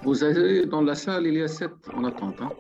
Vous avez dans la salle, il y a 7 en attente, hein.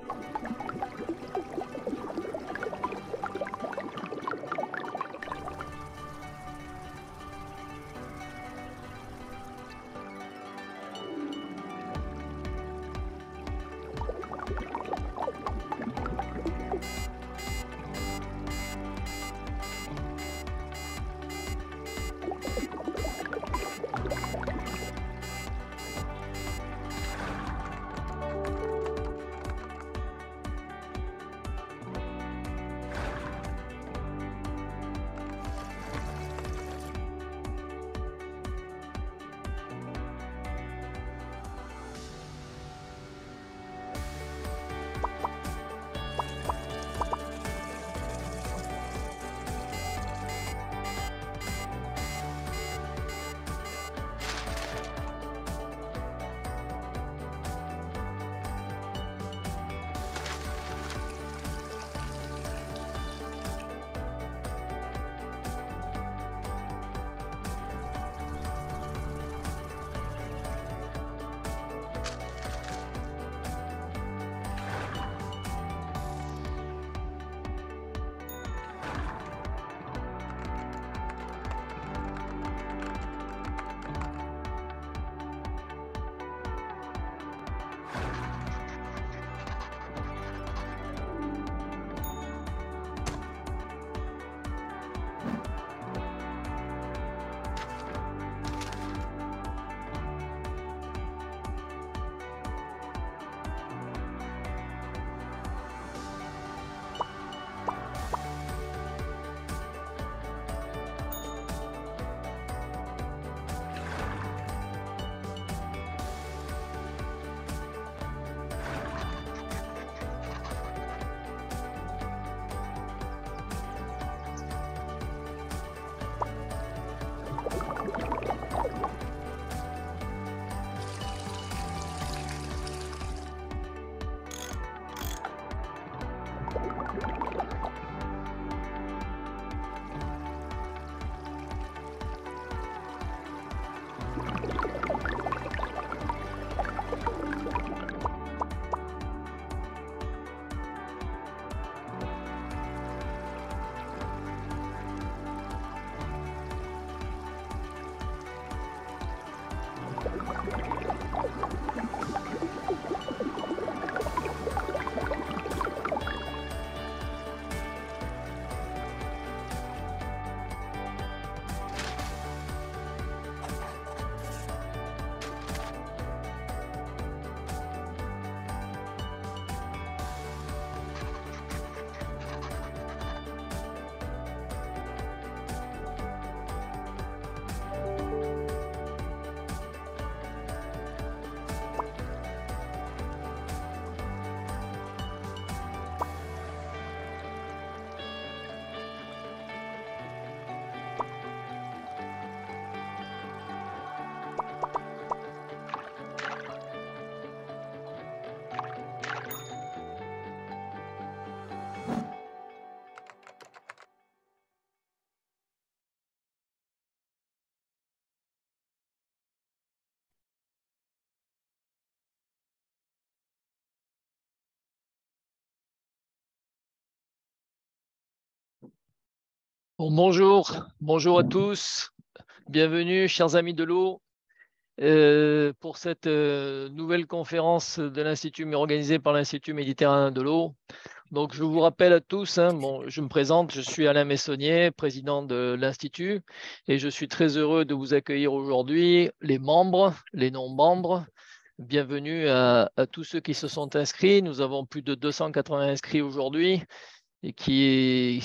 Bon, bonjour à tous. Bienvenue, chers amis de l'eau, pour cette nouvelle conférence de l'Institut, mais organisée par l'Institut méditerranéen de l'eau. Donc, je vous rappelle à tous, hein, je me présente, je suis Alain Messonnier, président de l'Institut, et je suis très heureux de vous accueillir aujourd'hui, les membres, les non-membres. Bienvenue à tous ceux qui se sont inscrits. Nous avons plus de 280 inscrits aujourd'hui et qui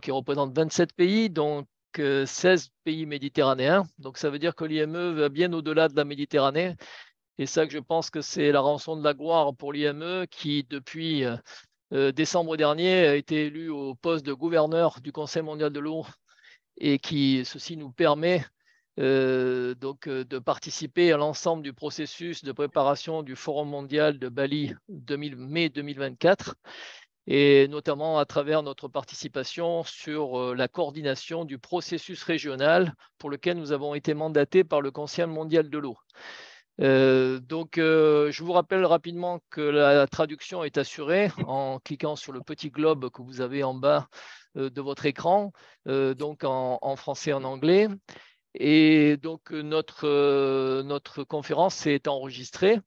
représentent 27 pays, donc 16 pays méditerranéens. Donc ça veut dire que l'IME va bien au-delà de la Méditerranée. Et ça, que je pense que c'est la rançon de la gloire pour l'IME qui, depuis décembre dernier, a été élu au poste de gouverneur du Conseil mondial de l'eau et ceci nous permet de participer à l'ensemble du processus de préparation du Forum mondial de Bali mai 2024, et notamment à travers notre participation sur la coordination du processus régional pour lequel nous avons été mandatés par le Conseil mondial de l'eau. Je vous rappelle rapidement que la traduction est assurée en cliquant sur le petit globe que vous avez en bas de votre écran, donc en français et en anglais. Et donc, notre conférence est enregistrée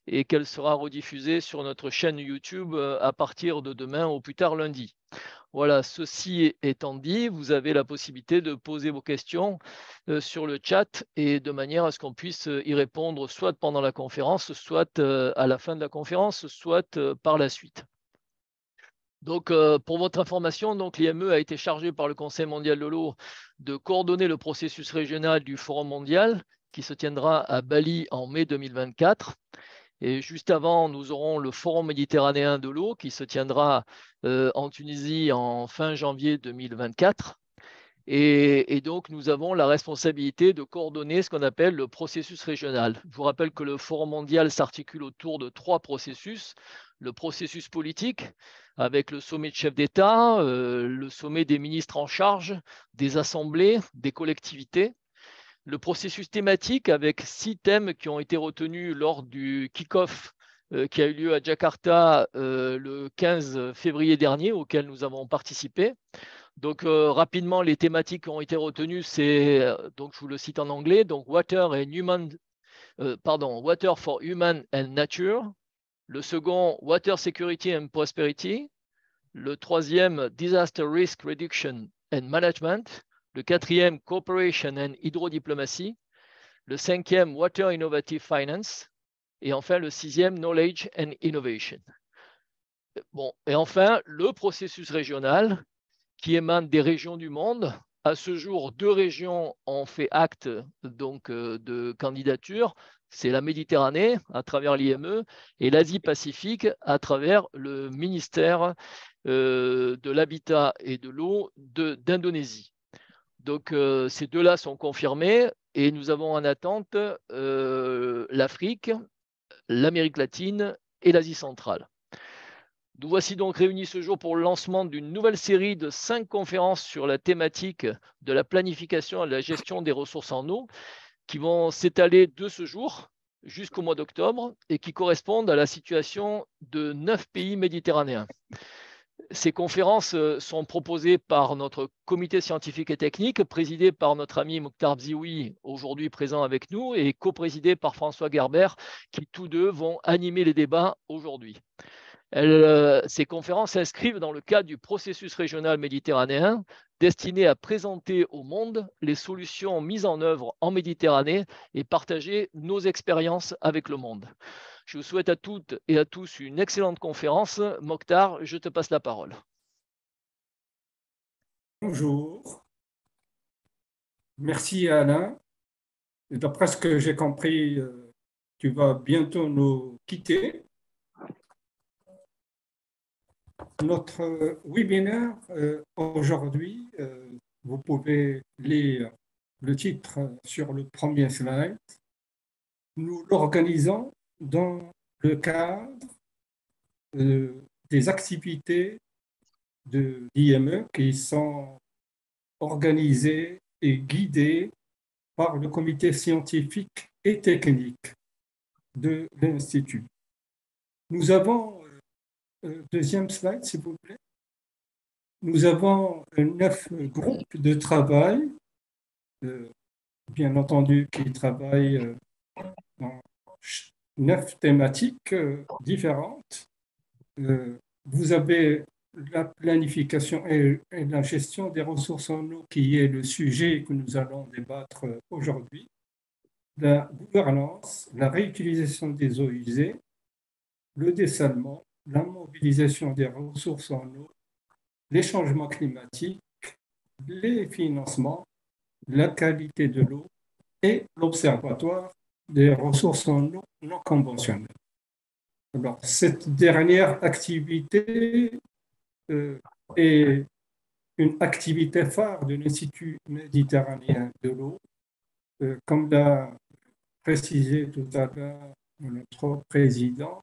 et qu'elle sera rediffusée sur notre chaîne YouTube à partir de demain au plus tard lundi. Voilà, ceci étant dit, vous avez la possibilité de poser vos questions sur le chat et de manière à ce qu'on puisse y répondre soit pendant la conférence, soit à la fin de la conférence, soit par la suite. Donc, pour votre information, l'IME a été chargé par le Conseil mondial de l'eau de coordonner le processus régional du Forum mondial qui se tiendra à Bali en mai 2024. Et juste avant, nous aurons le Forum méditerranéen de l'eau qui se tiendra en Tunisie en fin janvier 2024. Et donc, nous avons la responsabilité de coordonner ce qu'on appelle le processus régional. Je vous rappelle que le Forum mondial s'articule autour de 3 processus. Le processus politique, avec le sommet de chefs d'État, le sommet des ministres en charge, des assemblées, des collectivités. Le processus thématique avec 6 thèmes qui ont été retenus lors du kick-off qui a eu lieu à Jakarta le 15 février dernier, auquel nous avons participé. Donc, rapidement, les thématiques qui ont été retenues, c'est, donc je vous le cite en anglais, donc Water for Human and Nature. Le second, Water Security and Prosperity. Le troisième, Disaster Risk Reduction and Management. Le quatrième, Cooperation and Hydrodiplomacy. Le cinquième, Water Innovative Finance. Et enfin, le sixième, Knowledge and Innovation. Bon, et enfin, le processus régional qui émane des régions du monde. À ce jour, 2 régions ont fait acte donc, de candidature. C'est la Méditerranée à travers l'IME et l'Asie-Pacifique à travers le ministère de l'Habitat et de l'eau d'Indonésie. Donc, ces 2-là sont confirmés et nous avons en attente l'Afrique, l'Amérique latine et l'Asie centrale. Nous voici donc réunis ce jour pour le lancement d'une nouvelle série de 5 conférences sur la thématique de la planification et de la gestion des ressources en eau qui vont s'étaler de ce jour jusqu'au mois d'octobre et qui correspondent à la situation de 9 pays méditerranéens. Ces conférences sont proposées par notre comité scientifique et technique, présidé par notre ami Mokhtar Bzioui, aujourd'hui présent avec nous, et coprésidé par François Gerber, qui tous deux vont animer les débats aujourd'hui. Ces conférences s'inscrivent dans le cadre du processus régional méditerranéen destiné à présenter au monde les solutions mises en œuvre en Méditerranée et partager nos expériences avec le monde. Je vous souhaite à toutes et à tous une excellente conférence. Mokhtar, je te passe la parole. Bonjour. Merci Alain. D'après ce que j'ai compris, tu vas bientôt nous quitter. Notre webinaire aujourd'hui, vous pouvez lire le titre sur le premier slide. Nous l'organisons dans le cadre des activités de l'IME qui sont organisées et guidées par le comité scientifique et technique de l'Institut. Nous avons, deuxième slide s'il vous plaît, nous avons 9 groupes de travail, bien entendu, qui travaillent dans 9 thématiques différentes. Vous avez la planification et la gestion des ressources en eau qui est le sujet que nous allons débattre aujourd'hui. La gouvernance, la réutilisation des eaux usées, le dessalement, la mobilisation des ressources en eau, les changements climatiques, les financements, la qualité de l'eau et l'observatoire des ressources en eau non conventionnelles. Alors, cette dernière activité est une activité phare de l'Institut méditerranéen de l'eau. Comme l'a précisé tout à l'heure notre président,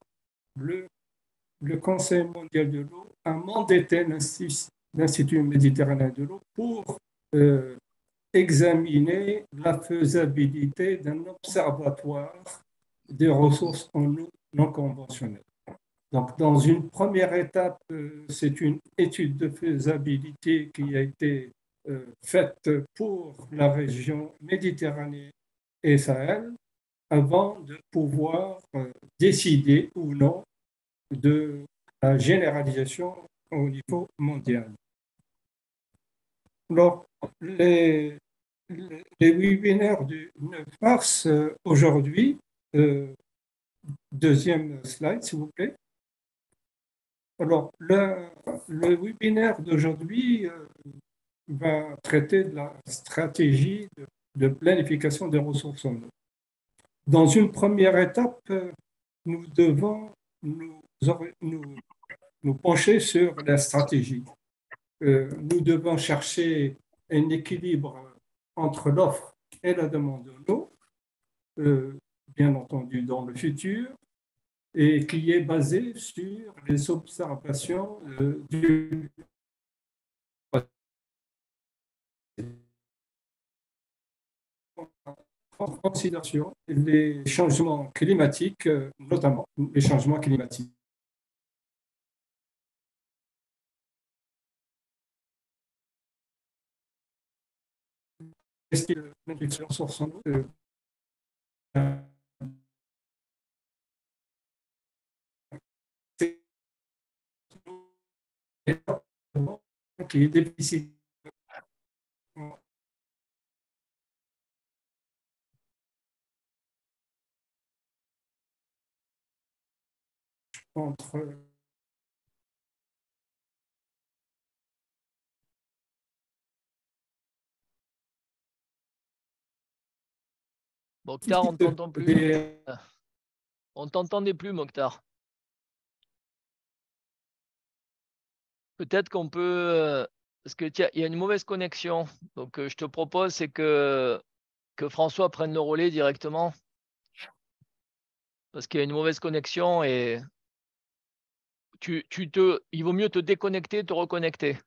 le Conseil mondial de l'eau a mandaté l'Institut méditerranéen de l'eau pour examiner la faisabilité d'un observatoire des ressources en eau non conventionnelles. Donc, dans une première étape, c'est une étude de faisabilité qui a été faite pour la région Méditerranée et Sahel avant de pouvoir décider ou non de la généralisation au niveau mondial. Alors, les webinaires du 9 mars aujourd'hui, deuxième slide, s'il vous plaît. Alors, le webinaire d'aujourd'hui va traiter de la stratégie de planification des ressources en eau. Dans une première étape, nous devons nous pencher sur la stratégie. Nous devons chercher un équilibre entre l'offre et la demande de l'eau, bien entendu dans le futur, et qui est basé sur les observations du en considération les changements climatiques, notamment les changements climatiques. Est-ce que les ressources en eau qui est difficile entre Mokhtar, on ne t'entend plus. On ne t'entendait plus, Mokhtar. Peut-être qu'on peut, parce qu'il y a une mauvaise connexion. Donc, je te propose, c'est que François prenne le relais directement. Parce qu'il y a une mauvaise connexion et il vaut mieux te déconnecter, te reconnecter.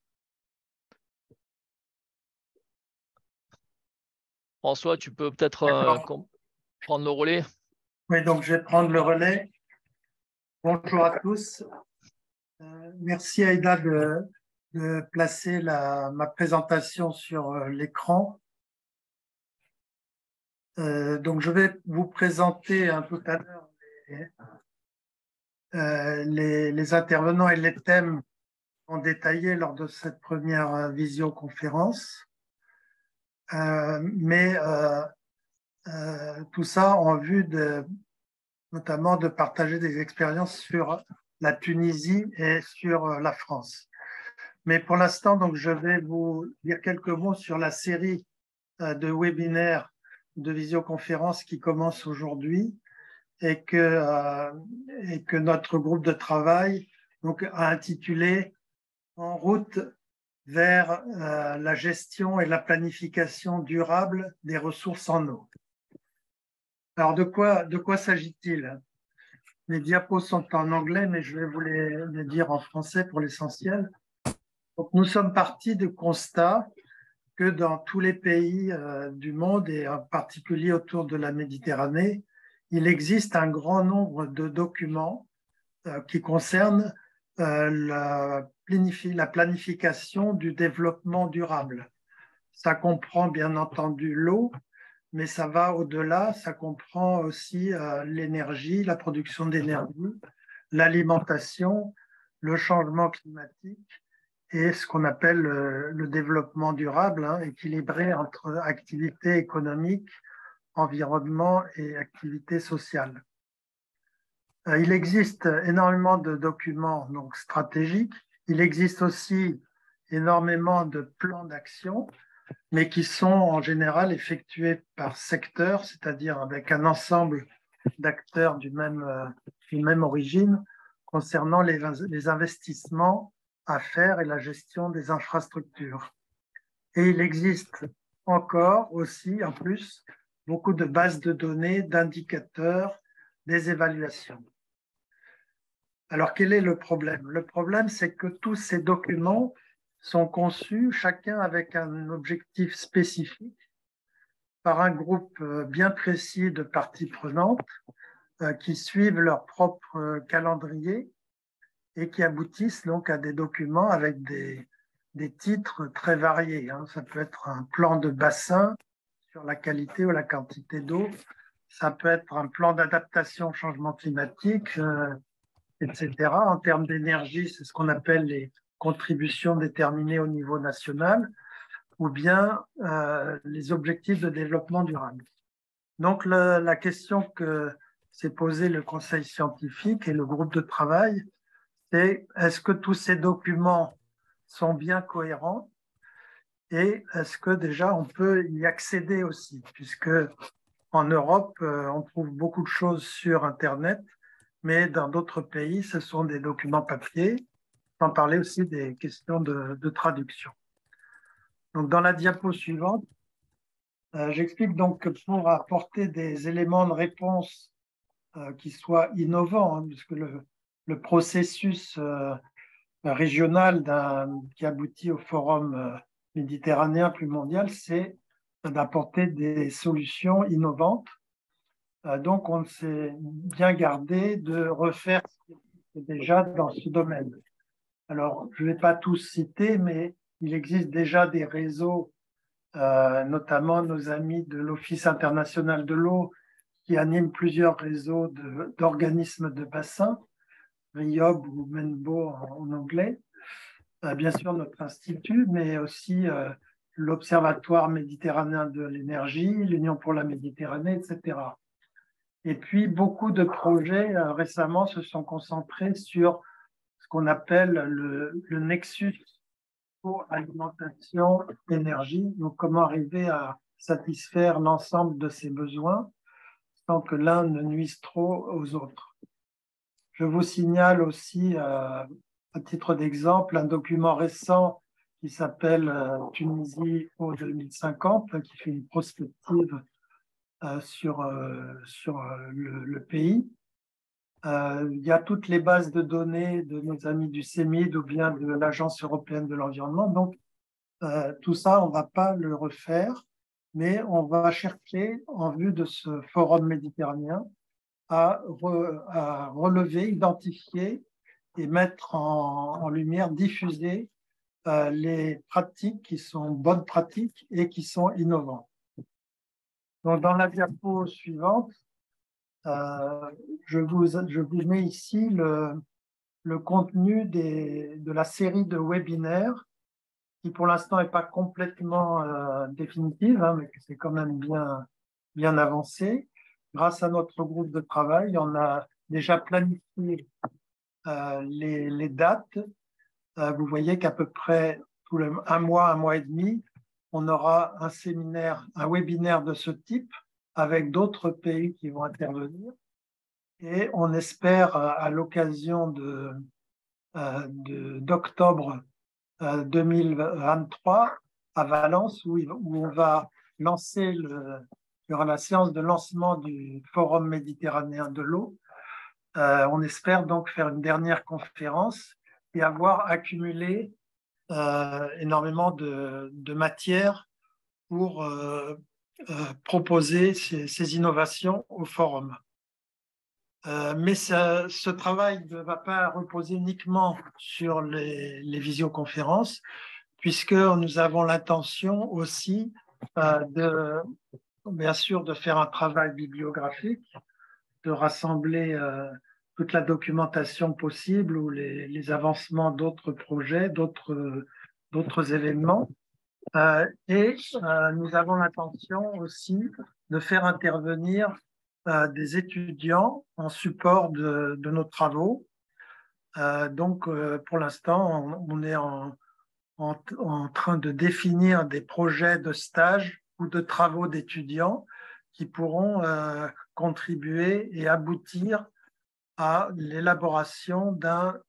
François, tu peux peut-être prendre le relais. Oui, donc je vais prendre le relais. Bonjour à tous. Merci Aïda de placer ma présentation sur l'écran. Donc je vais vous présenter tout à l'heure les intervenants et les thèmes en détaillé lors de cette première visioconférence. Mais tout ça en vue notamment de partager des expériences sur la Tunisie et sur la France. Mais pour l'instant, donc, je vais vous dire quelques mots sur la série de webinaires de visioconférence qui commence aujourd'hui et que notre groupe de travail donc, a intitulé « En route vers la gestion et la planification durable des ressources en eau ». Alors, de quoi s'agit-il? Les diapos sont en anglais, mais je vais vous les dire en français pour l'essentiel. Donc, nous sommes partis du constat que dans tous les pays du monde, et en particulier autour de la Méditerranée, il existe un grand nombre de documents qui concernent la planification du développement durable. Ça comprend bien entendu l'eau, mais ça va au-delà, ça comprend aussi l'énergie, la production d'énergie, l'alimentation, le changement climatique et ce qu'on appelle le développement durable, équilibré entre activité économique, environnement et activité sociale. Il existe énormément de documents donc, stratégiques, il existe aussi énormément de plans d'action, mais qui sont en général effectués par secteur, c'est-à-dire avec un ensemble d'acteurs d'une même origine concernant les investissements à faire et la gestion des infrastructures. Et il existe encore aussi, en plus, beaucoup de bases de données, d'indicateurs, des évaluations. Alors, quel est le problème? Le problème, c'est que tous ces documents sont conçus, chacun avec un objectif spécifique, par un groupe bien précis de parties prenantes, qui suivent leur propre calendrier et qui aboutissent donc à des documents avec des titres très variés. Ça peut être un plan de bassin sur la qualité ou la quantité d'eau, ça peut être un plan d'adaptation au changement climatique, etc. En termes d'énergie, c'est ce qu'on appelle les contributions déterminées au niveau national, ou bien les objectifs de développement durable. Donc la question que s'est posée le Conseil scientifique et le groupe de travail, c'est est-ce que tous ces documents sont bien cohérents et est-ce que déjà on peut y accéder aussi, puisque en Europe, on trouve beaucoup de choses sur Internet, mais dans d'autres pays, ce sont des documents papier, sans parler aussi des questions de traduction. Donc, dans la diapo suivante, j'explique donc que pour apporter des éléments de réponse qui soient innovants, puisque le processus régional qui aboutit au forum méditerranéen plus mondial, c'est d'apporter des solutions innovantes. Donc, on s'est bien gardé de refaire ce qui est déjà dans ce domaine. Alors, je ne vais pas tous citer, mais il existe déjà des réseaux, notamment nos amis de l'Office international de l'eau, qui animent plusieurs réseaux d'organismes de bassin, RIOB ou MENBO en anglais. Bien sûr, notre institut, mais aussi l'Observatoire méditerranéen de l'énergie, l'Union pour la Méditerranée, etc. Et puis, beaucoup de projets récemment se sont concentrés sur ce qu'on appelle le nexus pour alimentation énergie. Donc, comment arriver à satisfaire l'ensemble de ces besoins sans que l'un ne nuise trop aux autres. Je vous signale aussi, à titre d'exemple, un document récent qui s'appelle Tunisie au 2050, qui fait une prospective sur le pays. Il y a toutes les bases de données de nos amis du CEMID ou bien de l'Agence européenne de l'environnement. Donc, tout ça, on ne va pas le refaire, mais on va chercher, en vue de ce forum méditerranéen, à relever, identifier et mettre en lumière, diffuser les pratiques qui sont bonnes pratiques et qui sont innovantes. Donc, dans la diapo suivante, je vous mets ici le contenu de la série de webinaires qui, pour l'instant, n'est pas complètement définitive, mais que c'est quand même bien avancé. Grâce à notre groupe de travail, on a déjà planifié les dates. Vous voyez qu'à peu près un mois et demi, on aura un séminaire, un webinaire de ce type avec d'autres pays qui vont intervenir. Et on espère, à l'occasion d'octobre 2023, à Valence, où on va lancer il y aura la séance de lancement du Forum méditerranéen de l'eau. On espère donc faire une dernière conférence et avoir accumulé énormément de matière pour proposer ces innovations au forum. Mais ce travail ne va pas reposer uniquement sur les visioconférences, puisque nous avons l'intention aussi bien sûr, de faire un travail bibliographique, de rassembler toute la documentation possible ou les avancements d'autres projets, d'autres événements. Et nous avons l'intention aussi de faire intervenir des étudiants en support de nos travaux. Donc, pour l'instant, on est en train de définir des projets de stage ou de travaux d'étudiants qui pourront contribuer et aboutir à l'élaboration d'un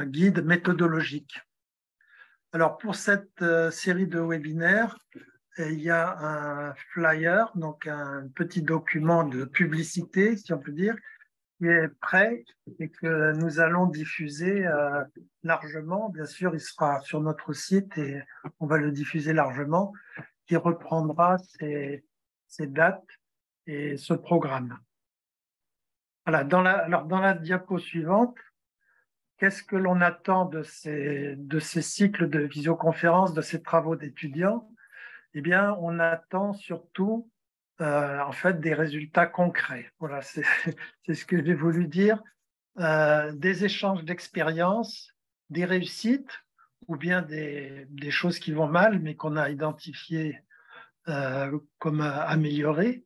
guide méthodologique. Alors, pour cette série de webinaires, il y a un flyer, donc un petit document de publicité, si on peut dire, qui est prêt et que nous allons diffuser largement. Bien sûr, il sera sur notre site et on va le diffuser largement, qui reprendra ces dates et ce programme. Voilà, alors dans la diapo suivante, qu'est-ce que l'on attend de ces cycles de visioconférence, de ces travaux d'étudiants? Eh bien, on attend surtout en fait des résultats concrets. Voilà, c'est ce que j'ai voulu dire. Des échanges d'expériences, des réussites ou bien des choses qui vont mal mais qu'on a identifiées comme améliorées.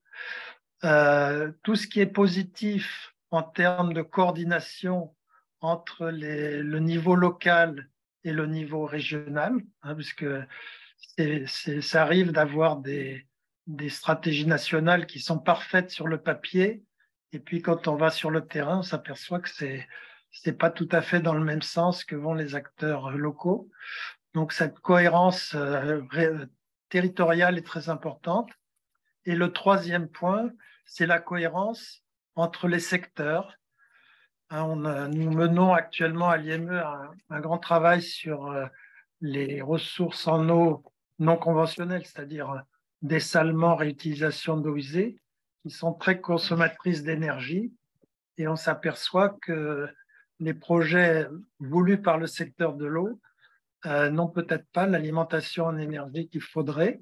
Tout ce qui est positif en termes de coordination entre le niveau local et le niveau régional, puisque ça arrive d'avoir des stratégies nationales qui sont parfaites sur le papier, et puis quand on va sur le terrain, on s'aperçoit que c'est pas tout à fait dans le même sens que vont les acteurs locaux. Donc cette cohérence territoriale est très importante. Et le troisième point, c'est la cohérence entre les secteurs. Nous menons actuellement à l'IME un grand travail sur les ressources en eau non conventionnelles, c'est-à-dire dessalement, réutilisation d'eau usée, qui sont très consommatrices d'énergie. Et on s'aperçoit que les projets voulus par le secteur de l'eau n'ont peut-être pas l'alimentation en énergie qu'il faudrait.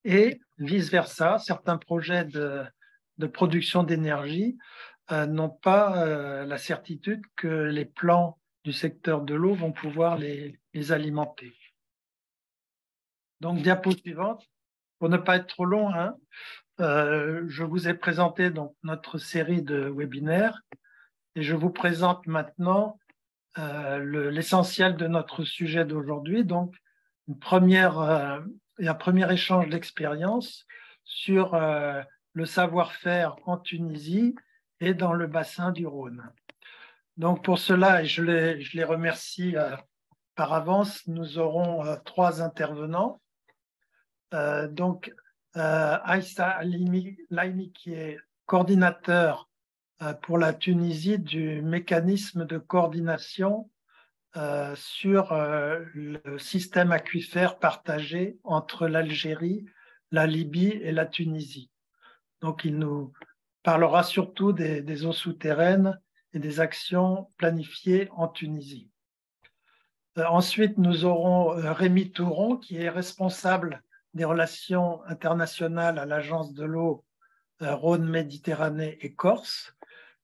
Et vice-versa, certains projets de production d'énergie n'ont pas la certitude que les plans du secteur de l'eau vont pouvoir les alimenter. Donc, diapo suivante, pour ne pas être trop long, je vous ai présenté donc, notre série de webinaires et je vous présente maintenant l'essentiel de notre sujet d'aujourd'hui, donc un premier échange d'expérience sur le savoir-faire en Tunisie et dans le bassin du Rhône. Donc pour cela, et je les remercie par avance, nous aurons 3 intervenants. Donc Aïssa Laimi, qui est coordinateur pour la Tunisie du mécanisme de coordination sur le système aquifère partagé entre l'Algérie, la Libye et la Tunisie. Donc, il nous parlera surtout des eaux souterraines et des actions planifiées en Tunisie. Ensuite, nous aurons Rémi Touron, qui est responsable des relations internationales à l'Agence de l'eau Rhône-Méditerranée et Corse.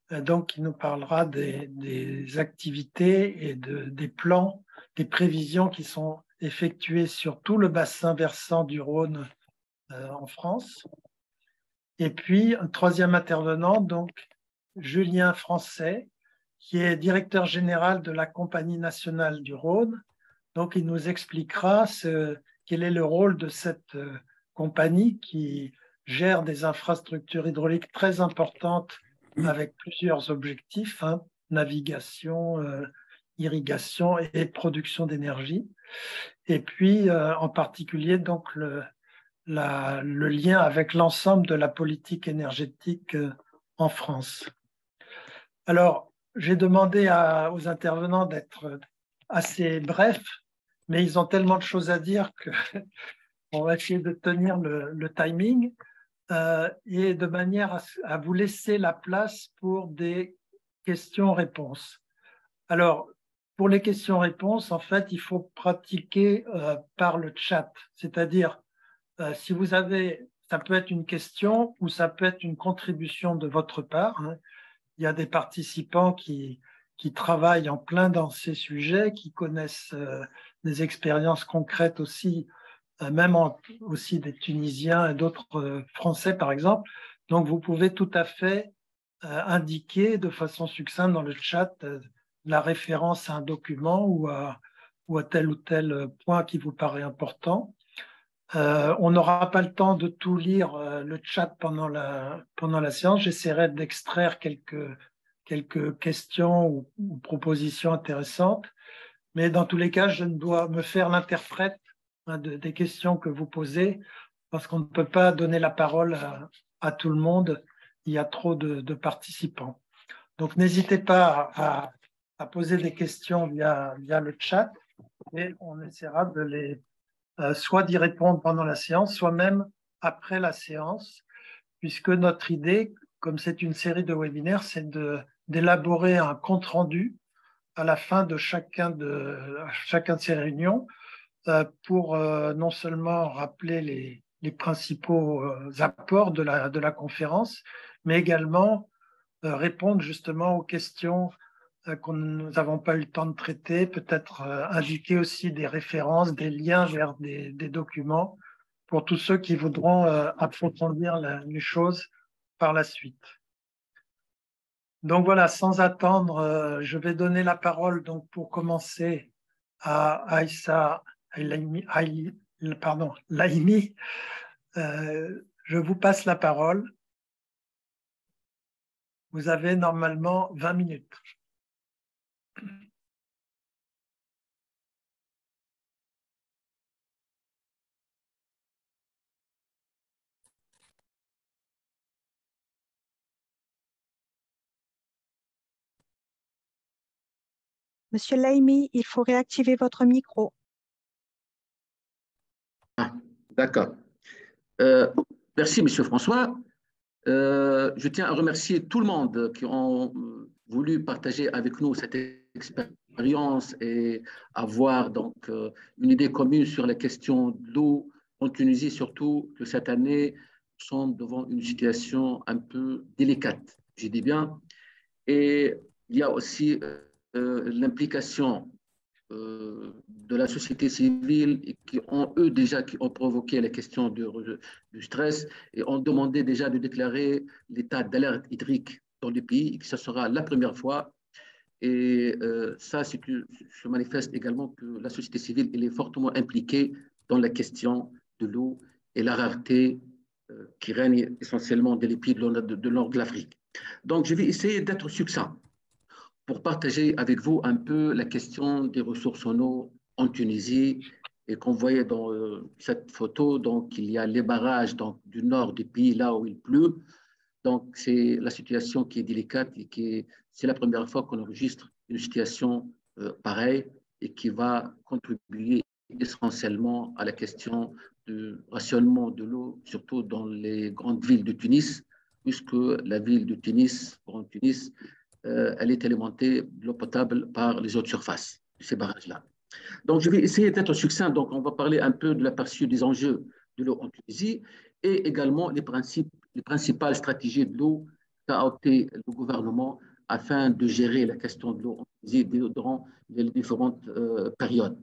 Donc, il nous parlera des activités et des plans, des prévisions qui sont effectuées sur tout le bassin versant du Rhône en France. Et puis, un troisième intervenant, donc Julien Français, qui est directeur général de la Compagnie nationale du Rhône. Donc, il nous expliquera quel est le rôle de cette compagnie qui gère des infrastructures hydrauliques très importantes avec plusieurs objectifs, navigation, irrigation et production d'énergie. Et puis, en particulier, donc, le lien avec l'ensemble de la politique énergétique en France. Alors, j'ai demandé aux intervenants d'être assez brefs, mais ils ont tellement de choses à dire qu'on va essayer de tenir le timing. Et de manière à vous laisser la place pour des questions-réponses. Alors, pour les questions-réponses, en fait, il faut pratiquer par le chat. C'est-à-dire, si vous avez, ça peut être une question ou ça peut être une contribution de votre part. Il y a des participants qui travaillent en plein dans ces sujets, qui connaissent des expériences concrètes aussi, même aussi des Tunisiens et d'autres Français, par exemple. Donc, vous pouvez tout à fait indiquer de façon succincte dans le chat la référence à un document ou à tel ou tel point qui vous paraît important. On n'aura pas le temps de tout lire le chat pendant la séance. J'essaierai d'extraire quelques questions ou propositions intéressantes. Mais dans tous les cas, je dois me faire l'interprète des questions que vous posez, parce qu'on ne peut pas donner la parole à tout le monde. Il y a trop de participants. Donc, n'hésitez pas à poser des questions via le chat et on essaiera soit d'y répondre pendant la séance, soit même après la séance, puisque notre idée, comme c'est une série de webinaires, c'est d'élaborer un compte-rendu à la fin de chacun de ces réunions pour non seulement rappeler les principaux apports de la conférence, mais également répondre justement aux questions que nous n'avons pas eu le temps de traiter, peut-être indiquer aussi des références, des liens vers des documents pour tous ceux qui voudront approfondir les choses par la suite. Donc voilà, sans attendre, je vais donner la parole donc pour commencer à Aïssa Laïmi. Je vous passe la parole. Vous avez normalement 20 minutes. Monsieur Laïmi, il faut réactiver votre micro. Ah, d'accord. Merci, Monsieur François. Je tiens à remercier tout le monde qui ont voulu partager avec nous cette expérience et avoir donc une idée commune sur la question de l'eau en Tunisie, surtout que cette année, nous sommes devant une situation un peu délicate, je dis bien. Et il y a aussi l'implication de la société civile et qui ont, eux, déjà, qui ont provoqué la question du stress et ont demandé déjà de déclarer l'état d'alerte hydrique dans le pays et que ce sera la première fois. Et ça, se manifeste également que la société civile elle est fortement impliquée dans la question de l'eau et la rareté qui règne essentiellement dans les pays de nord de l'Afrique. Donc, je vais essayer d'être succinct pour partager avec vous un peu la question des ressources en eau en Tunisie. Et qu'on voyait dans cette photo, donc il y a les barrages donc, du nord du pays, là où il pleut. Donc c'est la situation qui est délicate et c'est la première fois qu'on enregistre une situation pareille et qui va contribuer essentiellement à la question du rationnement de l'eau, surtout dans les grandes villes de Tunis, puisque la ville de Tunis, Grande Tunis, elle est alimentée de l'eau potable par les eaux de surface de ces barrages-là. Donc, je vais essayer d'être succinct. Donc, on va parler un peu de l'aperçu des enjeux de l'eau en Tunisie et également les principales stratégies de l'eau qu'a opté le gouvernement afin de gérer la question de l'eau en Tunisie durant les différentes périodes.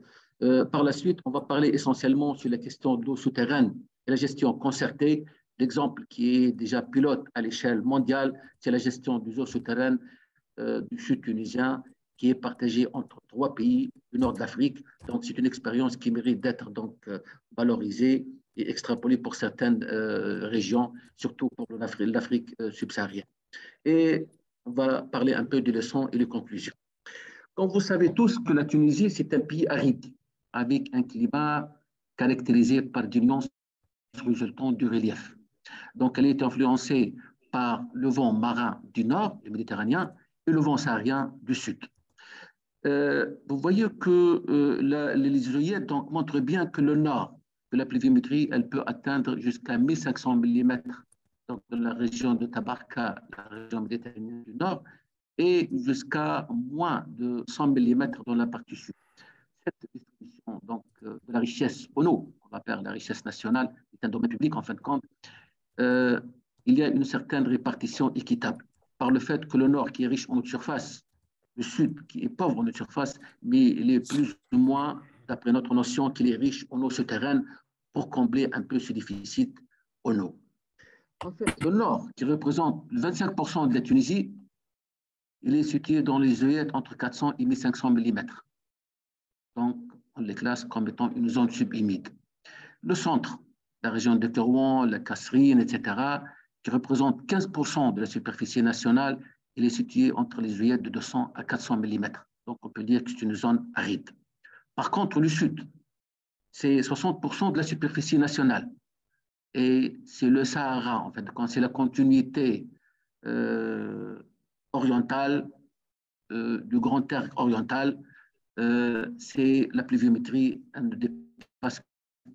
Par la suite, on va parler essentiellement sur la question de l'eau souterraine et la gestion concertée. L'exemple qui est déjà pilote à l'échelle mondiale, c'est la gestion des eaux souterraines du sud tunisien qui est partagée entre 3 pays du nord de l'Afrique. Donc, c'est une expérience qui mérite d'être donc valorisée et extrapolée pour certaines régions, surtout pour l'Afrique subsaharienne. Et on va parler un peu des leçons et des conclusions. Comme vous savez tous que la Tunisie, c'est un pays aride, avec un climat caractérisé par des nuances résultant du relief. Donc, elle est influencée par le vent marin du nord, du Méditerranéen, et le vent saharien du sud. Vous voyez que les oeillettes donc, montrent bien que le nord de la pluviométrie, elle peut atteindre jusqu'à 1500 mm donc, dans la région de Tabarka, la région méditerranéenne du nord, et jusqu'à moins de 100 mm dans la partie sud. Cette distribution donc, de la richesse en eau, on va faire la richesse nationale, est un domaine public en fin de compte, il y a une certaine répartition équitable par le fait que le nord qui est riche en eau de surface, le sud qui est pauvre en eau de surface, mais il est plus ou moins, d'après notre notion, qu'il est riche en eau souterraine pour combler un peu ce déficit en eau. En fait, le nord, qui représente 25% de la Tunisie, il est situé dans les œillettes entre 400 et 1500 mm. Donc, on les classe comme étant une zone subhumide. Le centre, la région de Terouan, la Kasserine, etc., qui représente 15% de la superficie nationale, il est situé entre les œillettes de 200 à 400 mm. Donc, on peut dire que c'est une zone aride. Par contre, le sud, c'est 60% de la superficie nationale. Et c'est le Sahara, en fait, c'est la continuité orientale, du Grand Arc oriental. C'est la pluviométrie, elle ne dépasse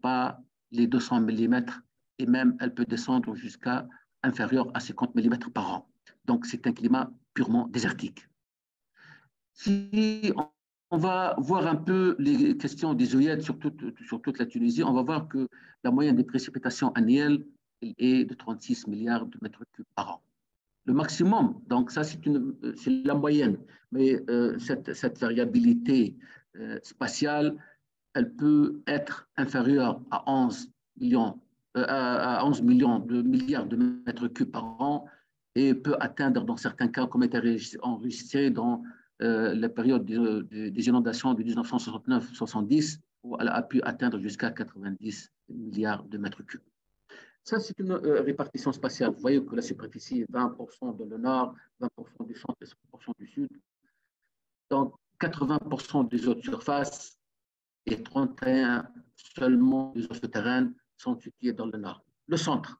pas les 200 mm et même elle peut descendre jusqu'à inférieur à 50 mm par an. Donc, c'est un climat purement désertique. Si on va voir un peu les questions des œillades sur toute la Tunisie, on va voir que la moyenne des précipitations annuelles est de 36 milliards de mètres cubes par an. Le maximum, donc ça c'est la moyenne, mais cette variabilité spatiale, elle peut être inférieure à 11 millions, à 11 millions de milliards de mètres cubes par an et peut atteindre dans certains cas, comme était enregistré dans la période des inondations de 1969-70, où elle a pu atteindre jusqu'à 90 milliards de mètres cubes. Ça, c'est une répartition spatiale. Vous voyez que la superficie est 20% dans le nord, 20% du centre et 5% du sud. Donc, 80% des eaux de surface et 31% seulement des eaux souterraines sont situées dans le nord. Le centre,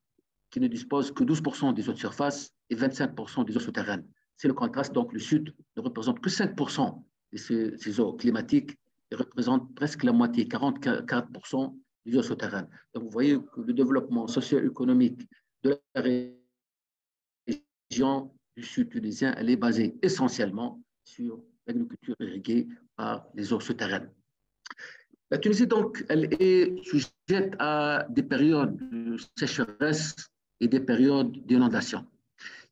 qui ne dispose que 12% des eaux de surface et 25% des eaux souterraines. C'est le contraste. Donc, le sud ne représente que 5% de ces eaux climatiques et représente presque la moitié, 44% des eaux souterraines. Donc, vous voyez que le développement socio-économique de la région du sud tunisien, elle est basée essentiellement sur l'agriculture irriguée par les eaux souterraines. La Tunisie, donc, elle est sujette à des périodes de sécheresse et des périodes d'inondation.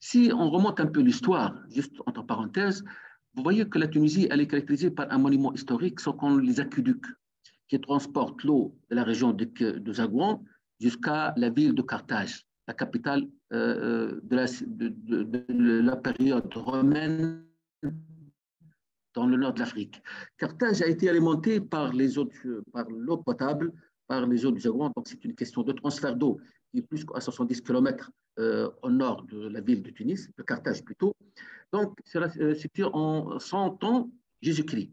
Si on remonte un peu l'histoire, juste entre parenthèses, vous voyez que la Tunisie, elle est caractérisée par un monument historique, ce qu'on les aqueducs, qui transportent l'eau de la région de Zagouan jusqu'à la ville de Carthage, la capitale de la période romaine dans le nord de l'Afrique. Carthage a été alimentée par l'eau potable, par les eaux du Zagouan. Donc, c'est une question de transfert d'eau qui est plus qu'à 70 km au nord de la ville de Tunis, de Carthage plutôt. Donc, c'était en 100 ans Jésus-Christ.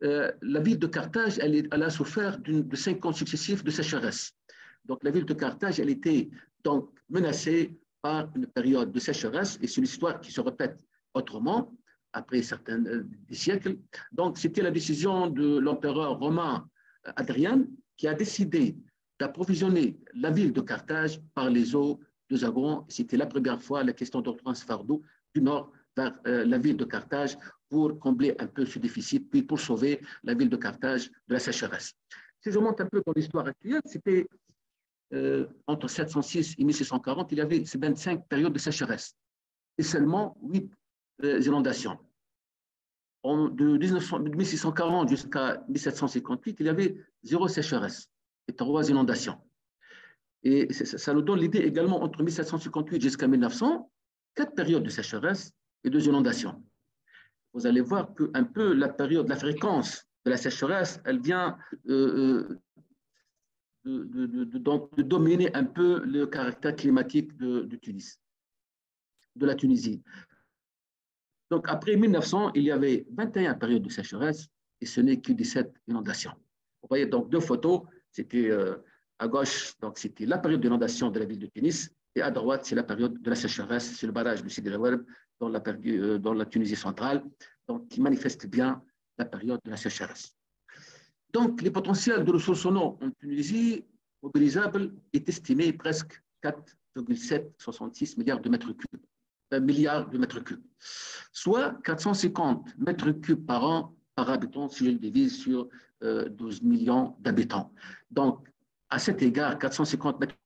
La ville de Carthage, elle a souffert de 5 ans successifs de sécheresse. Donc, la ville de Carthage, elle était donc menacée par une période de sécheresse, et c'est l'histoire qui se répète autrement après certains siècles. Donc, c'était la décision de l'empereur romain Adrien qui a décidé d'approvisionner la ville de Carthage par les eaux de Zagouan. C'était la première fois la question de transfert d'eau du nord vers la ville de Carthage pour combler un peu ce déficit, puis pour sauver la ville de Carthage de la sécheresse. Si je monte un peu dans l'histoire actuelle, c'était entre 706 et 1640, il y avait 25 périodes de sécheresse et seulement 8 inondations. De 1640 jusqu'à 1758, il y avait 0 sécheresse et 3 inondations. Et ça nous donne l'idée également, entre 1758 jusqu'à 1900, 4 périodes de sécheresse et 2 inondations. Vous allez voir que un peu la période, la fréquence de la sécheresse, elle vient de dominer un peu le caractère climatique de Tunis, de la Tunisie. Donc, après 1900, il y avait 21 périodes de sécheresse et ce n'est que 17 inondations. Vous voyez donc 2 photos. C'était à gauche, donc c'était la période d'inondation de la ville de Tunis, et à droite, c'est la période de la sécheresse, c'est le barrage de Sidi El Ouereb dans la Tunisie centrale, donc qui manifeste bien la période de la sécheresse. Donc, les potentiels de ressources en eau en Tunisie mobilisables est estimé presque 4,766 milliards de mètres cubes. Milliards de mètres cubes, soit 450 mètres cubes par an par habitant si je le divise sur 12 millions d'habitants. Donc, à cet égard, 450 mètres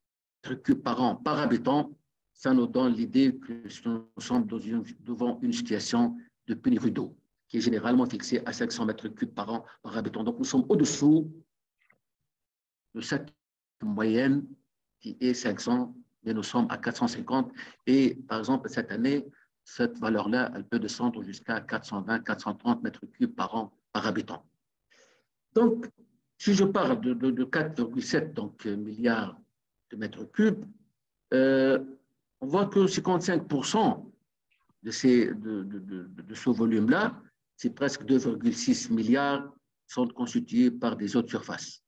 cubes par an par habitant, ça nous donne l'idée que nous sommes devant une situation de pénurie d'eau, qui est généralement fixée à 500 mètres cubes par an par habitant. Donc, nous sommes au-dessous de cette moyenne qui est 500, mais nous sommes à 450. Et par exemple, cette année, cette valeur-là, elle peut descendre jusqu'à 420, 430 mètres cubes par an par habitant. Donc, si je parle de 4,7 milliards de mètres cubes, on voit que 55% de ce volume-là, c'est presque 2,6 milliards, sont constitués par des eaux de surface.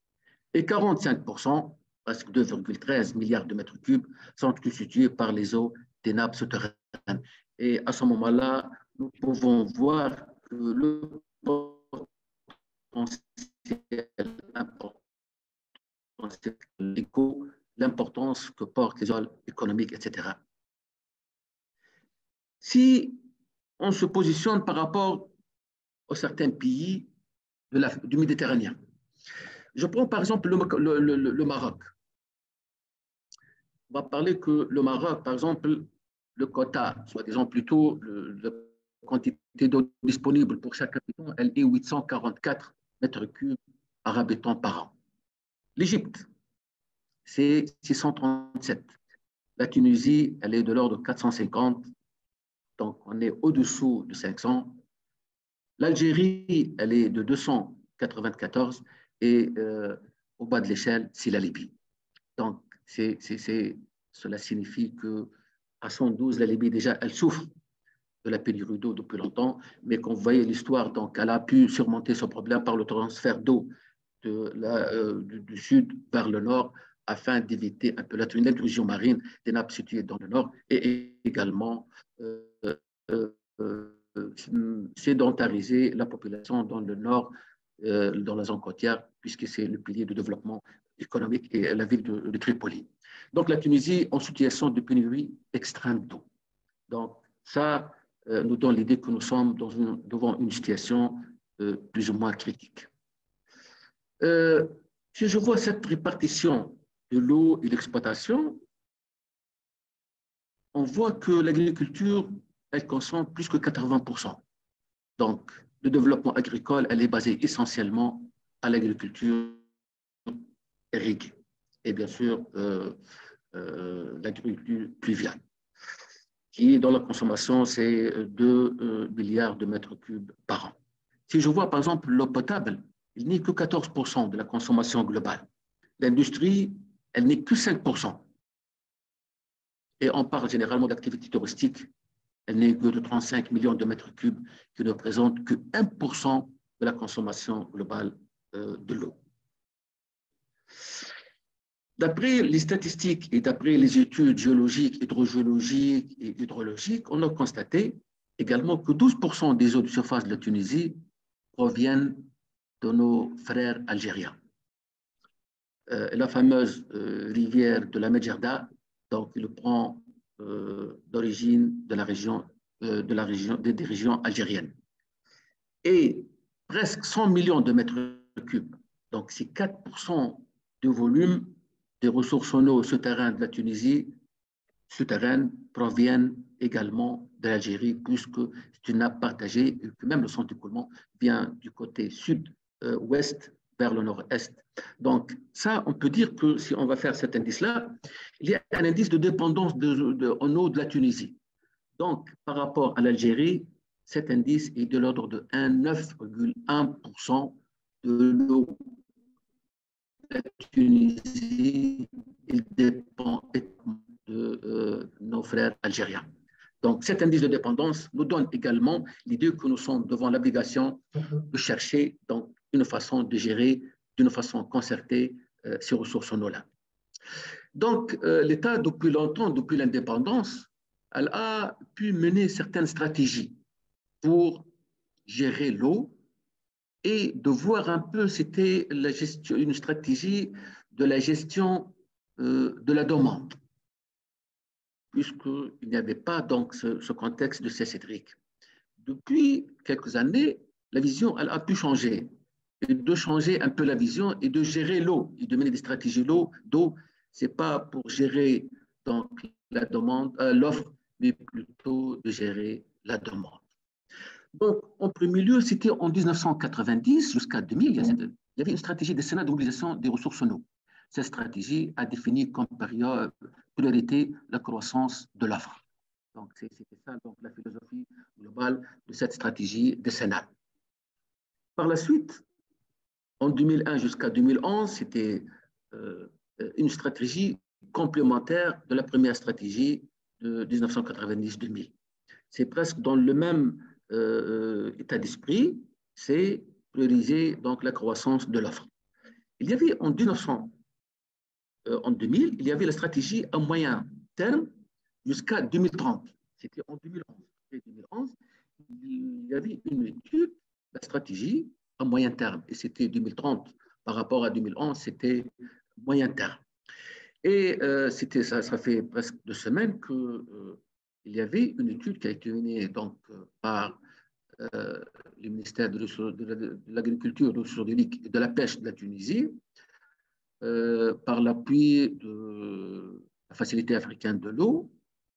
Et 45%, presque 2,13 milliards de mètres cubes, sont constitués par les eaux des nappes souterraines. Et à ce moment-là, nous pouvons voir que le potentiel important, l'importance que portent les zones économiques, etc. Si on se positionne par rapport à certains pays du Méditerranée, je prends par exemple le Maroc. On va parler que le Maroc, par exemple, le quota, soi-disant plutôt, la quantité d'eau disponible pour chaque habitant, elle est 844 mètres cubes par habitant par an. L'Égypte, c'est 637. La Tunisie, elle est de l'ordre de 450, donc on est au-dessous de 500. L'Algérie, elle est de 294 et au bas de l'échelle, c'est la Libye. Donc, cela signifie que à 112, la Libye, déjà, elle souffre de la pénurie d'eau depuis longtemps, mais quand vous voyez l'histoire, donc, elle a pu surmonter ce problème par le transfert d'eau du sud vers le nord afin d'éviter un peu l'intrusion marine des nappes situées dans le nord et également sédentariser la population dans le nord, dans la zone côtière, puisque c'est le pilier de développement économique et la ville de Tripoli. Donc la Tunisie en situation de pénurie extrême d'eau. Donc ça nous donne l'idée que nous sommes devant une situation plus ou moins critique. Si je vois cette répartition de l'eau et l'exploitation, on voit que l'agriculture, elle consomme plus que 80%. Donc, le développement agricole, elle est basée essentiellement à l'agriculture irriguée. Et bien sûr, l'agriculture pluviale, qui, dans la consommation, c'est 2 milliards de mètres cubes par an. Si je vois, par exemple, l'eau potable, il n'est que 14% de la consommation globale. L'industrie, elle n'est que 5%. Et on parle généralement d'activité touristique, elle n'est que de 35 millions de mètres cubes, qui ne représentent que 1% de la consommation globale de l'eau. D'après les statistiques et d'après les études géologiques, hydrogéologiques et hydrologiques, on a constaté également que 12% des eaux de surface de la Tunisie proviennent de nos frères algériens. La fameuse rivière de la Medjerda, donc il prend d'origine des régions algériennes. Et presque 100 millions de mètres cubes, donc c'est 4% du volume des ressources en eau souterraines de la Tunisie, souterraines, proviennent également de l'Algérie, puisque c'est une nappe partagée et que même le centre d'écoulement vient du côté sud-ouest vers le nord-est. Donc ça, on peut dire que si on va faire cet indice-là, il y a un indice de dépendance en eau de la Tunisie. Donc, par rapport à l'Algérie, cet indice est de l'ordre de 9,1% de l'eau de la Tunisie. Il dépend de nos frères algériens. Donc, cet indice de dépendance nous donne également l'idée que nous sommes devant l'obligation de chercher donc, une façon de gérer d'une façon concertée ces ressources en eau-là. Donc, l'État, depuis longtemps, depuis l'indépendance, elle a pu mener certaines stratégies pour gérer l'eau et de voir un peu, c'était une stratégie de la gestion de la demande, puisqu'il n'y avait pas donc ce contexte de cesse hydrique. Depuis quelques années, la vision elle a pu changer, et de changer un peu la vision et de gérer l'eau, et de mener des stratégies d'eau. Ce n'est pas pour gérer donc, la demande, l'offre, mais plutôt de gérer la demande. Donc, en premier lieu, c'était en 1990 jusqu'à 2000, il y avait une stratégie décennale de mobilisation des ressources en eau. Cette stratégie a défini comme priorité la croissance de l'offre. Donc, c'était ça donc, la philosophie globale de cette stratégie décennale. Par la suite, en 2001 jusqu'à 2011, c'était une stratégie complémentaire de la première stratégie de 1990-2000. C'est presque dans le même état d'esprit, c'est prioriser donc la croissance de l'offre. Il y avait en 2000, il y avait la stratégie à moyen terme jusqu'à 2030. C'était en 2011. Et 2011, il y avait une étude, la stratégie à moyen terme, et c'était 2030 par rapport à 2011, c'était moyen terme. Et ça fait presque 2 semaines qu'il il y avait une étude qui a été menée donc, par le ministère de l'Agriculture, de ressources hydriques et de la Pêche de la Tunisie, par l'appui de la Facilité africaine de l'eau,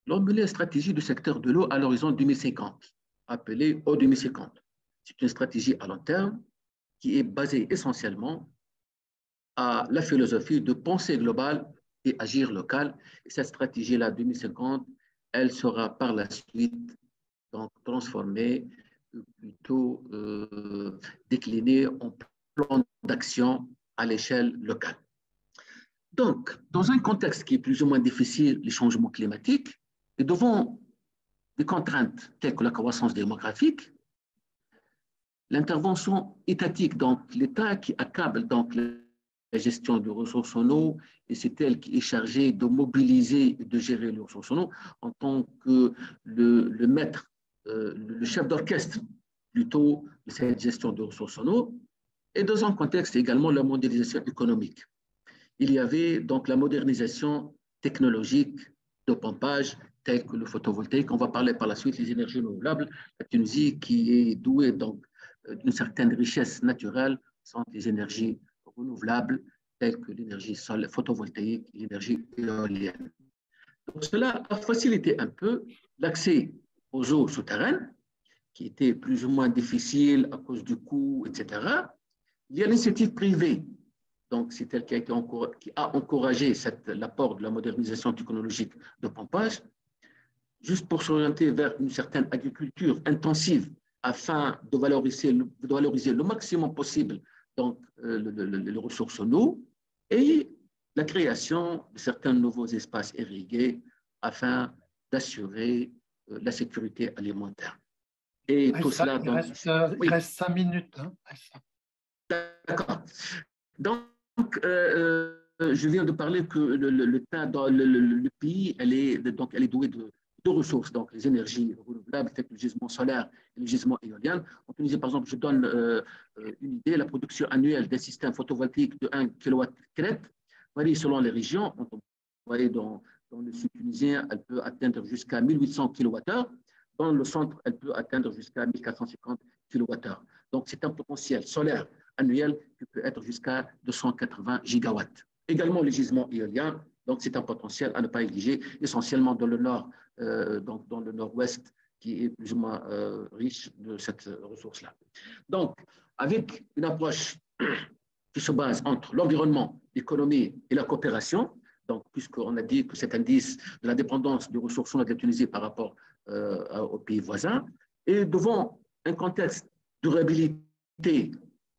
l'ont mené une stratégie du secteur de l'eau à l'horizon 2050, appelée O 2050. C'est une stratégie à long terme qui est basée essentiellement à la philosophie de pensée globale et agir local. Et cette stratégie-là, 2050, elle sera par la suite donc, transformée, plutôt déclinée en plan d'action à l'échelle locale. Donc, dans un contexte qui est plus ou moins difficile, les changements climatiques, et devant des contraintes telles que la croissance démographique, l'intervention étatique, donc l'État qui accable donc la gestion des ressources en eau, et c'est elle qui est chargée de mobiliser et de gérer les ressources en eau en tant que le maître, le chef d'orchestre plutôt de cette gestion des ressources en eau, et dans un contexte également la mondialisation économique. Il y avait donc la modernisation technologique de pompage telle que le photovoltaïque. On va parler par la suite des énergies renouvelables. La Tunisie qui est douée donc d'une certaine richesse naturelle sont des énergies renouvelables telles que l'énergie photovoltaïque et l'énergie éolienne. Donc, cela a facilité un peu l'accès aux eaux souterraines qui était plus ou moins difficile à cause du coût, etc. Il y a l'initiative privée. Donc, c'est elle qui a encouragé l'apport de la modernisation technologique de pompage, juste pour s'orienter vers une certaine agriculture intensive afin de valoriser le maximum possible donc, les ressources en eau et la création de certains nouveaux espaces irrigués afin d'assurer la sécurité alimentaire. Et tout cela. Il reste 5 minutes. Hein. D'accord. Donc, je viens de parler que le pays, elle est doué de ressources, donc les énergies renouvelables, telles que le gisement solaire et le gisement éolien. En Tunisie, par exemple, je donne une idée, la production annuelle d'un système photovoltaïque de 1 kW varie selon les régions. Vous voyez, dans le sud tunisien, elle peut atteindre jusqu'à 1800 kWh. Dans le centre, elle peut atteindre jusqu'à 1450 kWh. Donc, c'est un potentiel solaire annuel qui peut être jusqu'à 280 gigawatts. Également, les gisements éoliens, donc c'est un potentiel à ne pas négliger, essentiellement dans le nord, donc dans le nord-ouest, qui est plus ou moins riche de cette ressource-là. Donc, avec une approche qui se base entre l'environnement, l'économie et la coopération, donc puisqu'on a dit que cet indice de la dépendance des ressources de la Tunisie par rapport aux pays voisins, et devant un contexte de durabilité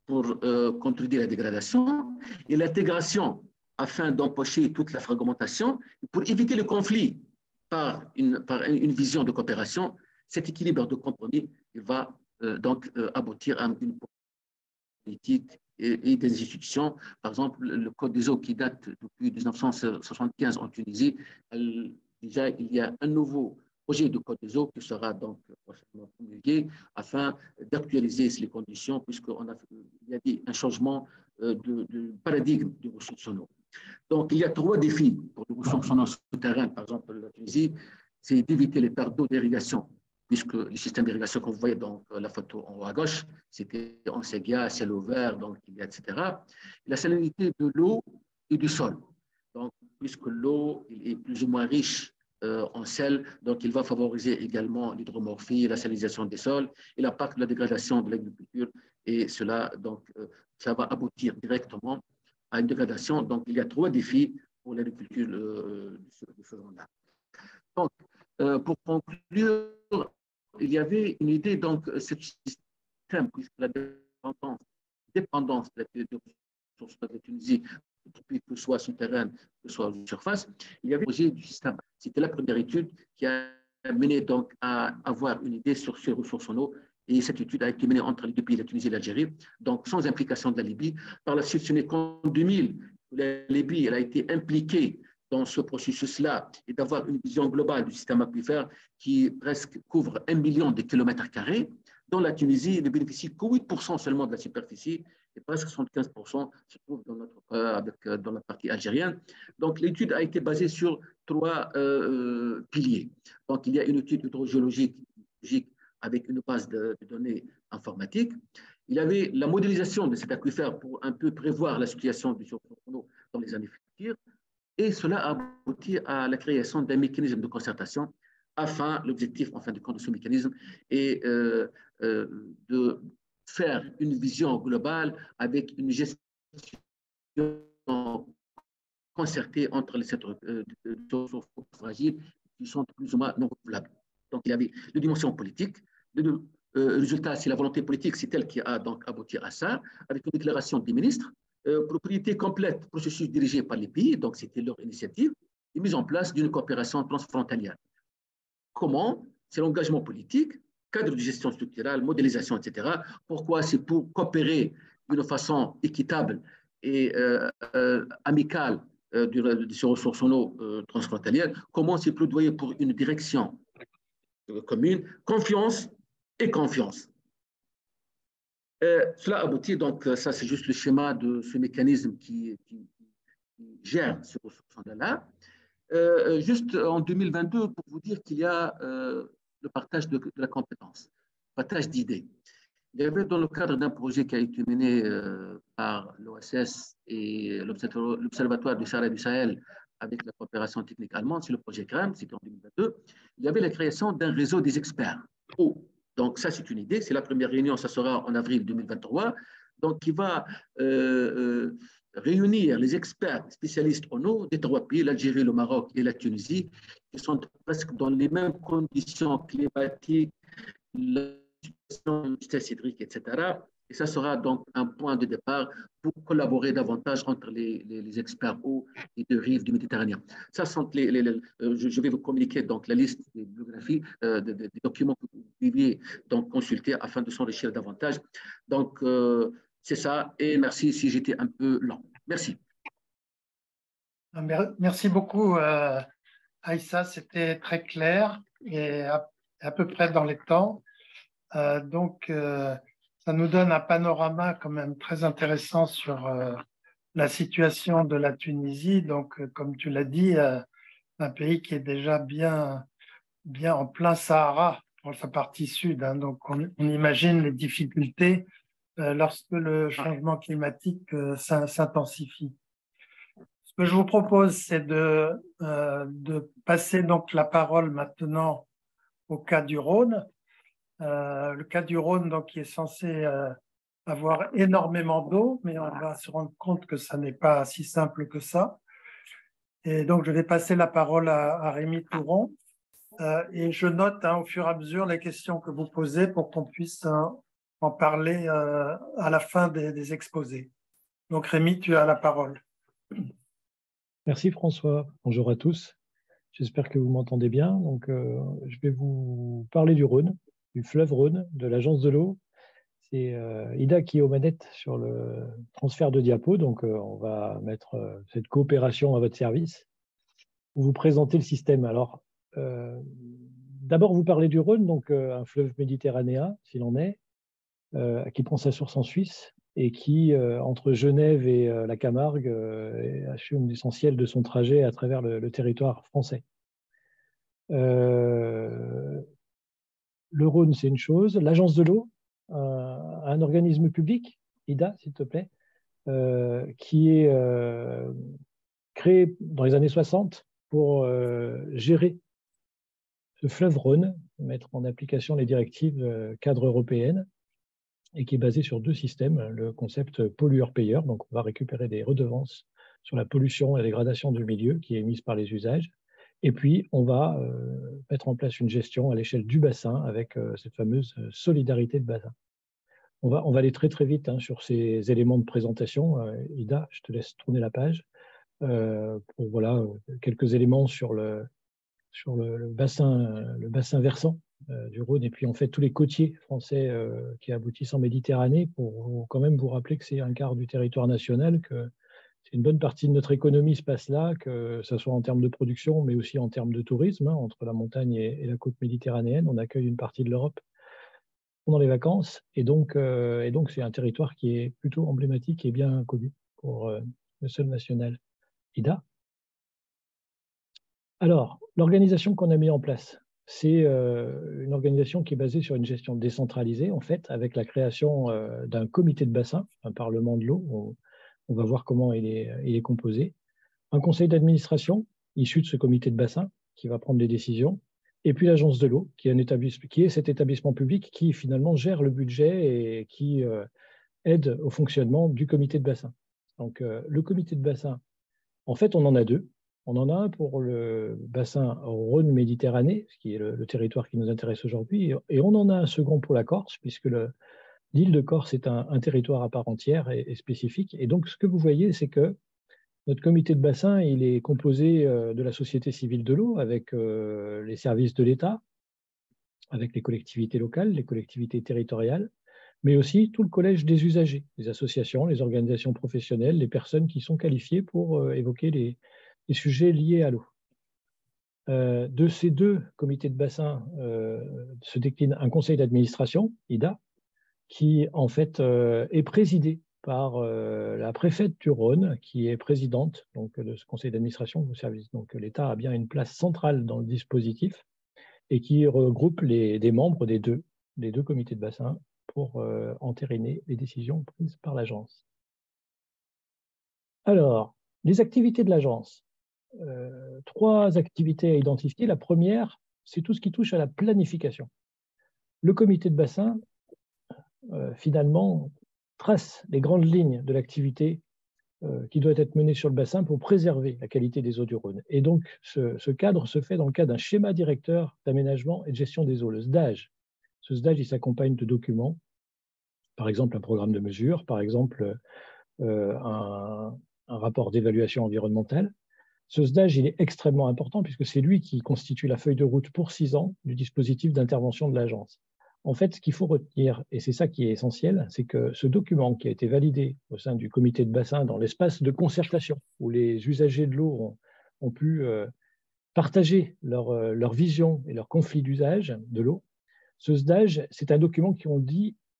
pour contredire la dégradation et l'intégration afin d'empocher toute la fragmentation, pour éviter le conflit par une vision de coopération, cet équilibre de compromis il va donc aboutir à une politique et des institutions. Par exemple, le Code des eaux qui date depuis 1975 en Tunisie, déjà il y a un nouveau projet de Code des eaux qui sera donc prochainement promulgué afin d'actualiser les conditions puisqu'il y a eu un changement de paradigme des ressources en eau. Donc, il y a 3 défis pour les ressources en eau souterraines, par exemple la Tunisie, c'est d'éviter les pertes d'eau d'irrigation, puisque les systèmes d'irrigation que vous voyez dans la photo en haut à gauche, c'était en ségia, ciel ouvert, donc etc. La salinité de l'eau et du sol. Donc, puisque l'eau est plus ou moins riche en sel, donc il va favoriser également l'hydromorphie, la salinisation des sols et l'impact de la dégradation de l'agriculture. Et cela, donc, ça va aboutir directement à une dégradation. Donc, il y a 3 défis pour l'agriculture de ce genre-là. Donc, pour conclure, il y avait une idée, donc, ce système, puisque la dépendance de la ressources de la Tunisie, que ce soit souterraine, que ce soit en surface, il y avait un projet du système. C'était la première étude qui a mené donc à avoir une idée sur ces ressources en eau. Et cette étude a été menée entre les 2 pays, la Tunisie et l'Algérie, donc sans implication de la Libye. Par la suite, ce n'est qu'en 2000 que la Libye elle a été impliquée dans ce processus-là et d'avoir une vision globale du système aquifère qui presque couvre 1 million de kilomètres carrés. Dans la Tunisie, ne bénéficie que 8% seulement de la superficie et presque 75% se trouve dans la partie algérienne. Donc, l'étude a été basée sur trois piliers. Donc, il y a une étude hydrogéologique avec une base de données informatiques. Il y avait la modélisation de cet aquifère pour un peu prévoir la situation du surface dans les années futures. Et cela a abouti à la création d'un mécanisme de concertation afin, l'objectif, en fin de compte, de ce mécanisme est de faire une vision globale avec une gestion concertée entre les secteurs fragiles qui sont plus ou moins non renouvelables. Donc, il y avait une dimension politique. Le résultat, c'est la volonté politique, c'est elle qui a donc abouti à ça, avec une déclaration des ministres, propriété complète, processus dirigé par les pays, donc c'était leur initiative, et mise en place d'une coopération transfrontalière. Comment? C'est l'engagement politique, cadre de gestion structurelle, modélisation, etc. Pourquoi? C'est pour coopérer d'une façon équitable et amicale des ressources en eau transfrontalières. Comment? C'est plaidoyer pour une direction commune, confiance et confiance. Cela aboutit, donc ça c'est juste le schéma de ce mécanisme qui gère ces ressources-là. Juste en 2022, pour vous dire qu'il y a le partage de la compétence, partage d'idées. Il y avait dans le cadre d'un projet qui a été mené par l'OSS et l'Observatoire du Sahara et du Sahel avec la coopération technique allemande, c'est le projet CREM, c'était en 2022, il y avait la création d'un réseau des experts eau. Donc ça, c'est une idée, c'est la première réunion, ça sera en avril 2023, donc qui va réunir les experts spécialistes en eau des trois pays, l'Algérie, le Maroc et la Tunisie, qui sont presque dans les mêmes conditions climatiques, la situation hydrique, etc. Et ça sera donc un point de départ pour collaborer davantage entre les experts eau et de rives du Méditerranée. Ça sont je vais vous communiquer donc la liste des bibliographies, des documents que vous pouviez donc consulter afin de s'enrichir davantage. Donc, c'est ça. Et merci si j'étais un peu lent. Merci. Merci beaucoup, Aïssa. C'était très clair et à peu près dans les temps. Donc, ça nous donne un panorama quand même très intéressant sur la situation de la Tunisie. Donc, comme tu l'as dit, un pays qui est déjà bien en plein Sahara pour sa partie sud. Hein. Donc, on imagine les difficultés lorsque le changement climatique s'intensifie. Ce que je vous propose, c'est de passer donc la parole maintenant au cas du Rhône. Le cas du Rhône, donc, qui est censé avoir énormément d'eau, mais on va se rendre compte que ça n'est pas si simple que ça. Et donc, je vais passer la parole à Rémi Touron. Et je note au fur et à mesure les questions que vous posez pour qu'on puisse en parler à la fin des exposés. Donc, Rémi, tu as la parole. Merci François. Bonjour à tous. J'espère que vous m'entendez bien. Donc, je vais vous parler du Rhône, du fleuve Rhône, de l'Agence de l'eau. C'est Ida qui est aux manettes sur le transfert de diapos. Donc, on va mettre cette coopération à votre service pour vous présenter le système. Alors, d'abord, vous parlez du Rhône, donc un fleuve méditerranéen, s'il en est, qui prend sa source en Suisse et qui, entre Genève et la Camargue, assume l'essentiel de son trajet à travers le territoire français. Le Rhône, c'est une chose. L'Agence de l'eau, un organisme public, Ida, s'il te plaît, qui est créé dans les années 60 pour gérer ce fleuve Rhône, mettre en application les directives cadres européennes, et qui est basé sur deux systèmes, le concept pollueur-payeur, donc on va récupérer des redevances sur la pollution et la dégradation du milieu qui est émise par les usages, et puis on va mettre en place une gestion à l'échelle du bassin avec cette fameuse solidarité de bassin. On va aller très très vite sur ces éléments de présentation. Ida, je te laisse tourner la page. Pour voilà, quelques éléments sur le bassin versant du Rhône, et puis en fait tous les côtiers français qui aboutissent en Méditerranée, pour quand même vous rappeler que c'est un quart du territoire national, que c'est une bonne partie de notre économie se passe là, que ce soit en termes de production, mais aussi en termes de tourisme, entre la montagne et la côte méditerranéenne. On accueille une partie de l'Europe pendant les vacances, et donc c'est un territoire qui est plutôt emblématique et bien connu pour le sol national. Ida ? Alors, l'organisation qu'on a mis en place, c'est une organisation qui est basée sur une gestion décentralisée, en fait, avec la création d'un comité de bassin, un parlement de l'eau. On va voir comment il est composé. Un conseil d'administration issu de ce comité de bassin qui va prendre des décisions. Et puis l'agence de l'eau, qui est cet établissement public qui finalement gère le budget et qui aide au fonctionnement du comité de bassin. Donc le comité de bassin, en fait, on en a deux. On en a un pour le bassin Rhône-Méditerranée, ce qui est le territoire qui nous intéresse aujourd'hui, et on en a un second pour la Corse, puisque l'île de Corse est un territoire à part entière et spécifique. Et donc, ce que vous voyez, c'est que notre comité de bassin, il est composé de la société civile de l'eau, avec les services de l'État, avec les collectivités locales, les collectivités territoriales, mais aussi tout le collège des usagers, les associations, les organisations professionnelles, les personnes qui sont qualifiées pour évoquer les sujets liés à l'eau. De ces deux comités de bassin se décline un conseil d'administration, IDA, qui en fait est présidé par la préfète du Rhône, qui est présidente donc, de ce conseil d'administration au service. Donc l'État a bien une place centrale dans le dispositif et qui regroupe des membres des deux comités de bassin pour entériner les décisions prises par l'agence. Alors, les activités de l'agence. 3 activités à identifier. La première, c'est tout ce qui touche à la planification. Le comité de bassin, finalement, trace les grandes lignes de l'activité qui doit être menée sur le bassin pour préserver la qualité des eaux du Rhône. Et donc, ce cadre se fait dans le cadre d'un schéma directeur d'aménagement et de gestion des eaux, le SDAGE. Ce SDAGE, il s'accompagne de documents, par exemple un programme de mesure, par exemple un rapport d'évaluation environnementale. Ce SDAGE, il est extrêmement important puisque c'est lui qui constitue la feuille de route pour 6 ans du dispositif d'intervention de l'agence. En fait, ce qu'il faut retenir, et c'est ça qui est essentiel, c'est que ce document qui a été validé au sein du comité de bassin dans l'espace de concertation où les usagers de l'eau ont pu partager leur vision et leur conflit d'usage de l'eau, ce SDAGE, c'est un document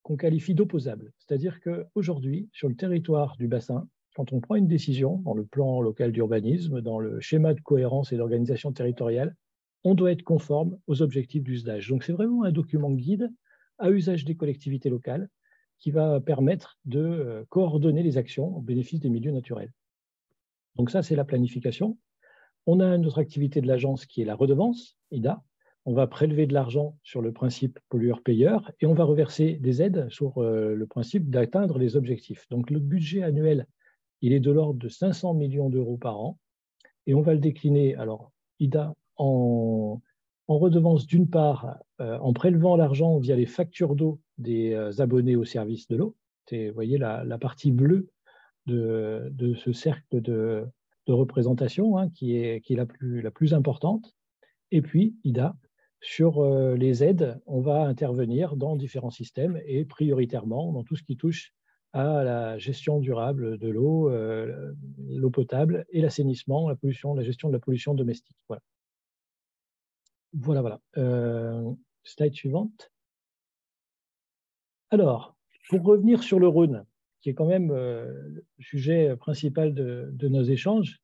qu'on qualifie d'opposable. C'est-à-dire qu'aujourd'hui, sur le territoire du bassin, quand on prend une décision dans le plan local d'urbanisme, dans le schéma de cohérence et d'organisation territoriale, on doit être conforme aux objectifs du SDAGE. Donc c'est vraiment un document guide à usage des collectivités locales qui va permettre de coordonner les actions au bénéfice des milieux naturels. Donc ça, c'est la planification. On a une autre activité de l'agence qui est la redevance, IDA. On va prélever de l'argent sur le principe pollueur-payeur et on va reverser des aides sur le principe d'atteindre les objectifs. Donc le budget annuel, il est de l'ordre de 500 millions d'euros par an et on va le décliner, alors IDA, en redevance d'une part, en prélevant l'argent via les factures d'eau des abonnés au service de l'eau. Vous voyez la partie bleue de ce cercle de représentation hein, qui est la plus importante. Et puis, IDA, sur les aides, on va intervenir dans différents systèmes et prioritairement dans tout ce qui touche à la gestion durable de l'eau, l'eau potable et l'assainissement, la gestion de la pollution domestique. Voilà. Slide suivante. Alors, pour revenir sur le Rhône, qui est quand même le sujet principal de nos échanges,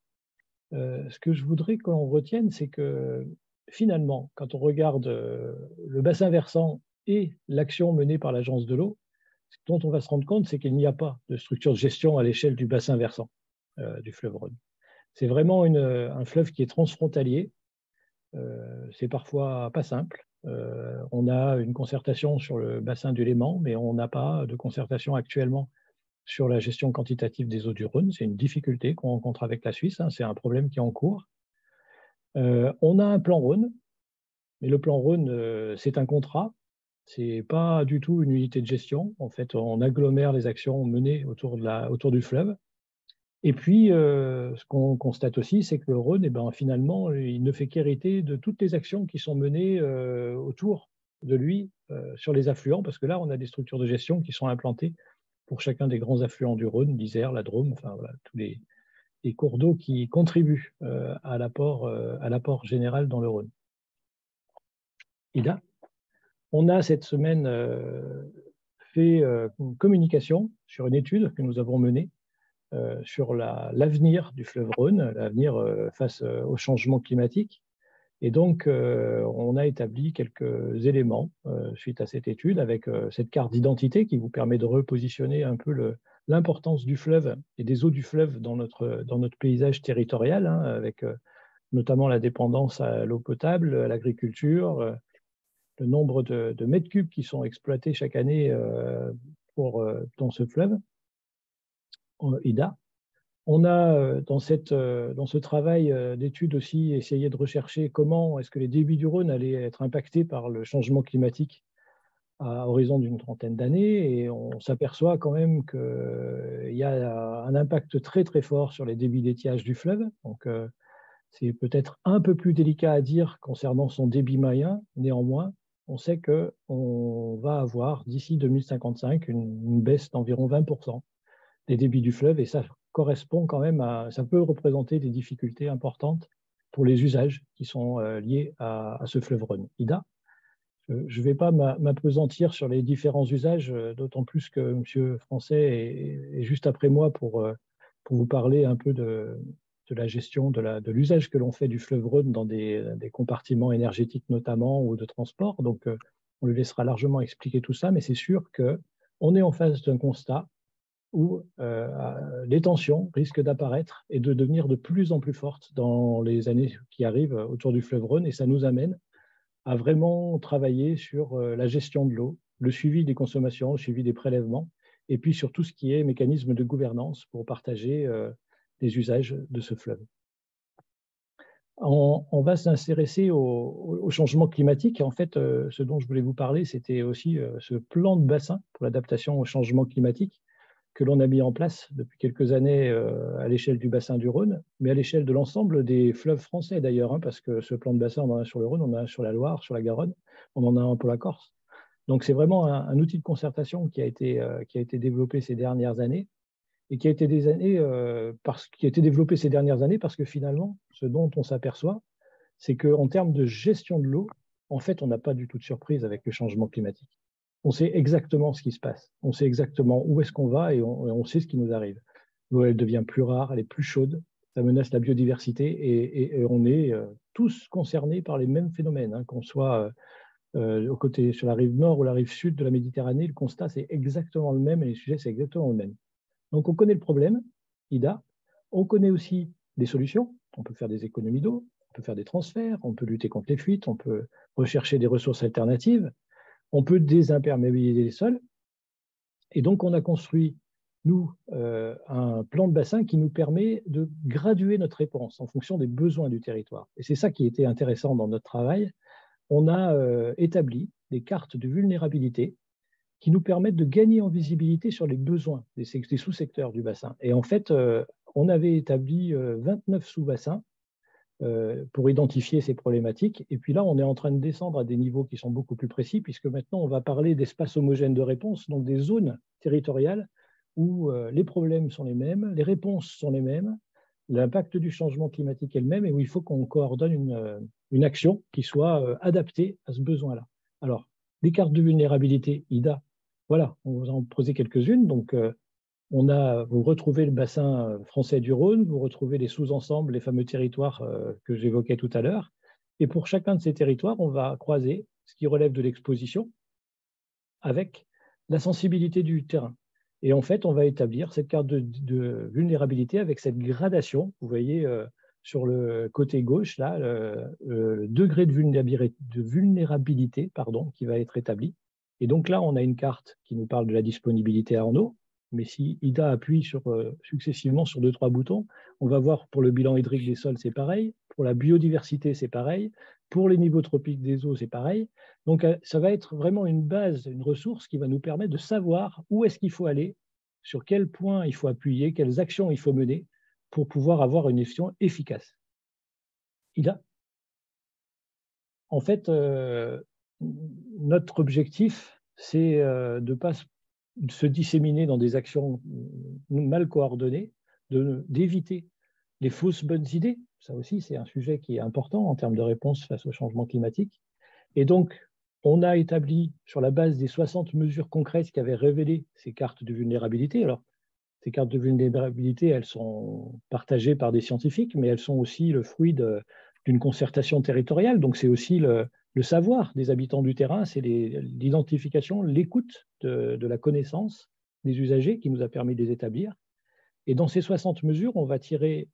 ce que je voudrais qu'on retienne, c'est que finalement, quand on regarde le bassin versant et l'action menée par l'agence de l'eau, ce dont on va se rendre compte, c'est qu'il n'y a pas de structure de gestion à l'échelle du bassin versant du fleuve Rhône. C'est vraiment un fleuve qui est transfrontalier. C'est parfois pas simple. On a une concertation sur le bassin du Léman, mais on n'a pas de concertation actuellement sur la gestion quantitative des eaux du Rhône. C'est une difficulté qu'on rencontre avec la Suisse. Hein. C'est un problème qui est en cours. On a un plan Rhône, mais le plan Rhône, c'est un contrat. Ce n'est pas du tout une unité de gestion. En fait, on agglomère les actions menées autour du fleuve. Et puis, ce qu'on constate aussi, c'est que le Rhône, finalement, il ne fait qu'hériter de toutes les actions qui sont menées autour de lui sur les affluents, parce que là, on a des structures de gestion qui sont implantées pour chacun des grands affluents du Rhône, l'Isère, la Drôme, enfin voilà, tous les cours d'eau qui contribuent à l'apport général dans le Rhône. Ida, on a cette semaine fait une communication sur une étude que nous avons menée sur l'avenir du fleuve Rhône, l'avenir face au changement climatique. Et donc, on a établi quelques éléments suite à cette étude avec cette carte d'identité qui vous permet de repositionner un peu l'importance du fleuve et des eaux du fleuve dans notre paysage territorial, hein, avec notamment la dépendance à l'eau potable, à l'agriculture, le nombre de mètres cubes qui sont exploités chaque année dans ce fleuve, Ida. On a, dans ce travail d'étude aussi, essayé de rechercher comment est-ce que les débits du Rhône allaient être impactés par le changement climatique à horizon d'une trentaine d'années. Et on s'aperçoit quand même qu'il y a un impact très, très fort sur les débits d'étiage du fleuve. Donc, c'est peut-être un peu plus délicat à dire concernant son débit moyen. Néanmoins, on sait qu'on va avoir, d'ici 2055, une baisse d'environ 20% des débits du fleuve. Et ça correspond quand même ça peut représenter des difficultés importantes pour les usages qui sont liés à ce fleuve Rhône. Ida, je ne vais pas m'appesantir sur les différents usages, d'autant plus que M. Français est juste après moi pour vous parler un peu de la gestion, de l'usage que l'on fait du fleuve Rhône dans des compartiments énergétiques notamment ou de transport. Donc, on lui laissera largement expliquer tout ça, mais c'est sûr qu'on est en face d'un constat où les tensions risquent d'apparaître et de devenir de plus en plus fortes dans les années qui arrivent autour du fleuve Rhône. Et ça nous amène à vraiment travailler sur la gestion de l'eau, le suivi des consommations, le suivi des prélèvements, et puis sur tout ce qui est mécanisme de gouvernance pour partager les usages de ce fleuve. On va s'intéresser au changement climatique. En fait, ce dont je voulais vous parler, c'était aussi ce plan de bassin pour l'adaptation au changement climatique que l'on a mis en place depuis quelques années à l'échelle du bassin du Rhône, mais à l'échelle de l'ensemble des fleuves français d'ailleurs, hein, parce que ce plan de bassin, on en a sur le Rhône, on en a sur la Loire, sur la Garonne, on en a un pour la Corse. Donc c'est vraiment un outil de concertation qui a été développé ces dernières années et qui a été développé ces dernières années parce que finalement, ce dont on s'aperçoit, c'est qu'en termes de gestion de l'eau, en fait, on n'a pas du tout de surprise avec le changement climatique. On sait exactement ce qui se passe. On sait exactement où est-ce qu'on va et on sait ce qui nous arrive. L'eau, elle devient plus rare, elle est plus chaude, ça menace la biodiversité et on est tous concernés par les mêmes phénomènes, hein, qu'on soit sur la rive nord ou la rive sud de la Méditerranée, le constat, c'est exactement le même et les sujets, c'est exactement le même. Donc, on connaît le problème, Ida. On connaît aussi des solutions. On peut faire des économies d'eau, on peut faire des transferts, on peut lutter contre les fuites, on peut rechercher des ressources alternatives. On peut désimperméabiliser les sols. Et donc, on a construit, nous, un plan de bassin qui nous permet de graduer notre réponse en fonction des besoins du territoire. Et c'est ça qui était intéressant dans notre travail. On a établi des cartes de vulnérabilité qui nous permettent de gagner en visibilité sur les besoins des sous-secteurs du bassin. Et en fait, on avait établi 29 sous-bassins pour identifier ces problématiques. Et puis là, on est en train de descendre à des niveaux qui sont beaucoup plus précis, puisque maintenant, on va parler d'espaces homogènes de réponse, donc des zones territoriales où les problèmes sont les mêmes, les réponses sont les mêmes, l'impact du changement climatique est le même, et où il faut qu'on coordonne une action qui soit adaptée à ce besoin-là. Alors, les cartes de vulnérabilité, Ida, voilà, on vous en posait quelques-unes. Donc, vous retrouvez le bassin français du Rhône, vous retrouvez les sous-ensembles, les fameux territoires que j'évoquais tout à l'heure. Et pour chacun de ces territoires, on va croiser ce qui relève de l'exposition avec la sensibilité du terrain. Et en fait, on va établir cette carte de vulnérabilité avec cette gradation. Vous voyez sur le côté gauche, là, le degré de vulnérabilité qui va être établi. Et donc là, on a une carte qui nous parle de la disponibilité en eau. Mais si Ida appuie successivement sur 2-3 boutons, on va voir pour le bilan hydrique des sols, c'est pareil. Pour la biodiversité, c'est pareil. Pour les niveaux tropiques des eaux, c'est pareil. Donc, ça va être vraiment une base, une ressource qui va nous permettre de savoir où est-ce qu'il faut aller, sur quel point il faut appuyer, quelles actions il faut mener pour pouvoir avoir une gestion efficace. Ida ? En fait, notre objectif, c'est de ne pas se disséminer dans des actions mal coordonnées, d'éviter les fausses bonnes idées. Ça aussi, c'est un sujet qui est important en termes de réponse face au changement climatique. Et donc, on a établi, sur la base des 60 mesures concrètes qui avaient révélé ces cartes de vulnérabilité. Alors, ces cartes de vulnérabilité, elles sont partagées par des scientifiques, mais elles sont aussi le fruit d'une concertation territoriale. Donc, c'est aussi le savoir des habitants du terrain, c'est l'identification, l'écoute de la connaissance des usagers qui nous a permis de les établir. Et dans ces 60 mesures, on va tirer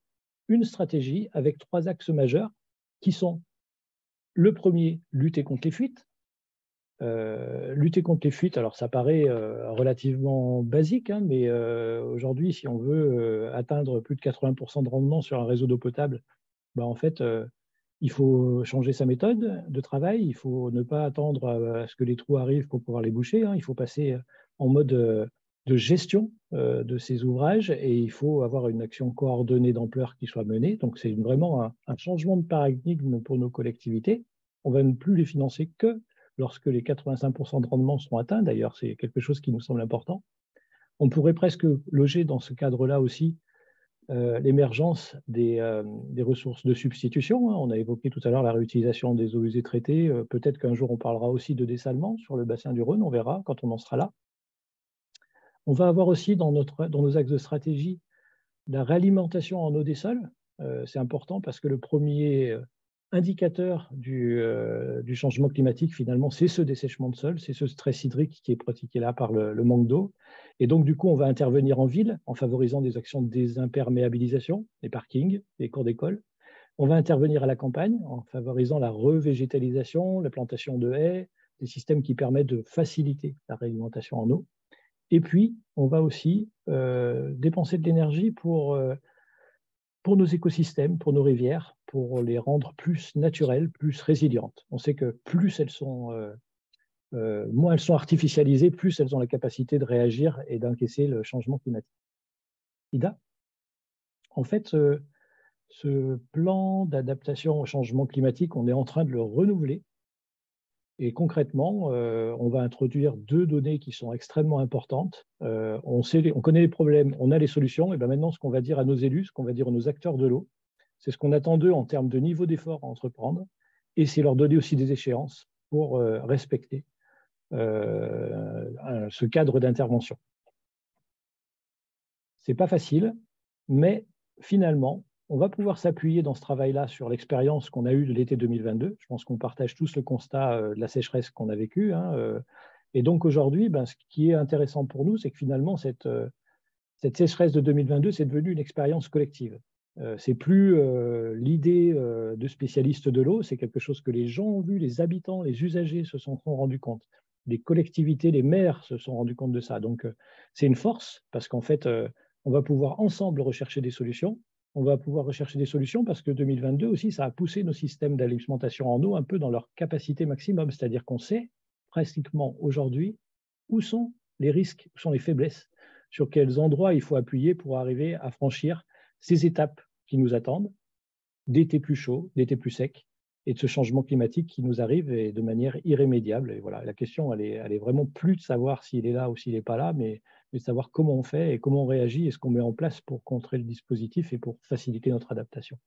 une stratégie avec 3 axes majeurs qui sont le premier, lutter contre les fuites. Lutter contre les fuites, alors ça paraît relativement basique, hein, mais aujourd'hui, si on veut atteindre plus de 80% de rendement sur un réseau d'eau potable, ben, en fait, il faut changer sa méthode de travail, il faut ne pas attendre à ce que les trous arrivent pour pouvoir les boucher, hein, il faut passer en mode de gestion de ces ouvrages et il faut avoir une action coordonnée d'ampleur qui soit menée. Donc c'est vraiment un changement de paradigme pour nos collectivités. On va ne plus les financer que lorsque les 85% de rendement seront atteints. D'ailleurs, c'est quelque chose qui nous semble important. On pourrait presque loger dans ce cadre-là aussi l'émergence des ressources de substitution. On a évoqué tout à l'heure la réutilisation des eaux usées traitées. Peut-être qu'un jour, on parlera aussi de dessalement sur le bassin du Rhône. On verra quand on en sera là. On va avoir aussi dans nos axes de stratégie la réalimentation en eau des sols. C'est important parce que le premier indicateur du changement climatique, finalement, c'est ce dessèchement de sol, c'est ce stress hydrique qui est pratiqué là par le manque d'eau. Et donc, du coup, on va intervenir en ville en favorisant des actions de désimperméabilisation, les parkings, les cours d'école. On va intervenir à la campagne en favorisant la revégétalisation, la plantation de haies, des systèmes qui permettent de faciliter la réalimentation en eau. Et puis, on va aussi dépenser de l'énergie pour nos écosystèmes, pour nos rivières, pour les rendre plus naturelles, plus résilientes. On sait que plus elles sont, moins elles sont artificialisées, plus elles ont la capacité de réagir et d'encaisser le changement climatique. Ida, en fait, ce plan d'adaptation au changement climatique, on est en train de le renouveler. Et concrètement, on va introduire 2 données qui sont extrêmement importantes. On connaît les problèmes, on a les solutions. Et bien maintenant, ce qu'on va dire à nos élus, ce qu'on va dire à nos acteurs de l'eau, c'est ce qu'on attend d'eux en termes de niveau d'effort à entreprendre. Et c'est leur donner aussi des échéances pour respecter ce cadre d'intervention. Ce n'est pas facile, mais finalement, on va pouvoir s'appuyer dans ce travail-là sur l'expérience qu'on a eue de l'été 2022. Je pense qu'on partage tous le constat de la sécheresse qu'on a vécue. Et donc aujourd'hui, ce qui est intéressant pour nous, c'est que finalement, cette sécheresse de 2022, c'est devenu une expérience collective. C'est plus l'idée de spécialistes de l'eau, c'est quelque chose que les gens ont vu, les habitants, les usagers se sont rendus compte. Les collectivités, les maires se sont rendus compte de ça. Donc c'est une force parce qu'en fait, on va pouvoir ensemble rechercher des solutions. On va pouvoir rechercher des solutions parce que 2022 aussi, ça a poussé nos systèmes d'alimentation en eau un peu dans leur capacité maximum. C'est-à-dire qu'on sait pratiquement aujourd'hui où sont les risques, où sont les faiblesses, sur quels endroits il faut appuyer pour arriver à franchir ces étapes qui nous attendent, d'été plus chaud, d'été plus sec, et de ce changement climatique qui nous arrive et de manière irrémédiable. Et voilà, la question, elle est vraiment plus de savoir s'il est là ou s'il n'est pas là, mais de savoir comment on fait et comment on réagit et ce qu'on met en place pour contrer le dispositif et pour faciliter notre adaptation.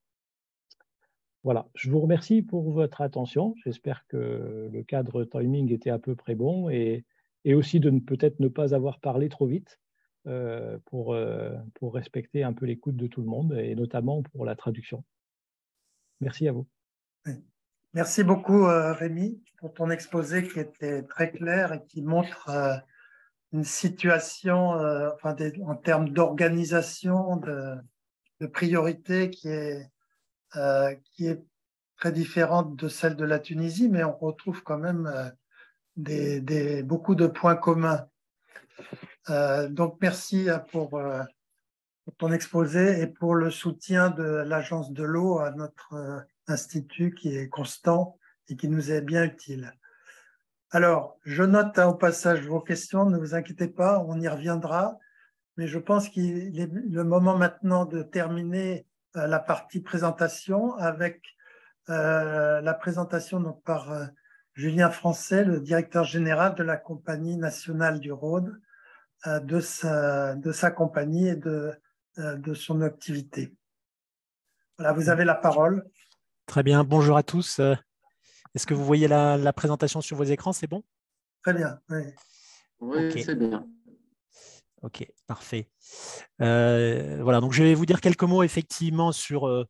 Voilà, je vous remercie pour votre attention. J'espère que le cadre timing était à peu près bon et aussi de peut-être ne pas avoir parlé trop vite pour respecter un peu l'écoute de tout le monde et notamment pour la traduction. Merci à vous. Merci beaucoup, Rémi, pour ton exposé qui était très clair et qui montre une situation en termes d'organisation, de priorité qui est très différente de celle de la Tunisie, mais on retrouve quand même beaucoup de points communs. Donc, merci pour ton exposé et pour le soutien de l'Agence de l'eau à notre institut qui est constant et qui nous est bien utile. Alors, je note au passage vos questions, ne vous inquiétez pas, on y reviendra, mais je pense qu'il est le moment maintenant de terminer la partie présentation avec la présentation donc, par Julien Francet, le directeur général de la Compagnie nationale du Rhône, de sa compagnie et de son activité. Voilà, vous avez la parole. Très bien, bonjour à tous. Est-ce que vous voyez la présentation sur vos écrans, c'est bon? Très bien, oui. Oui, okay. C'est bien. Ok, parfait. Voilà, donc je vais vous dire quelques mots effectivement sur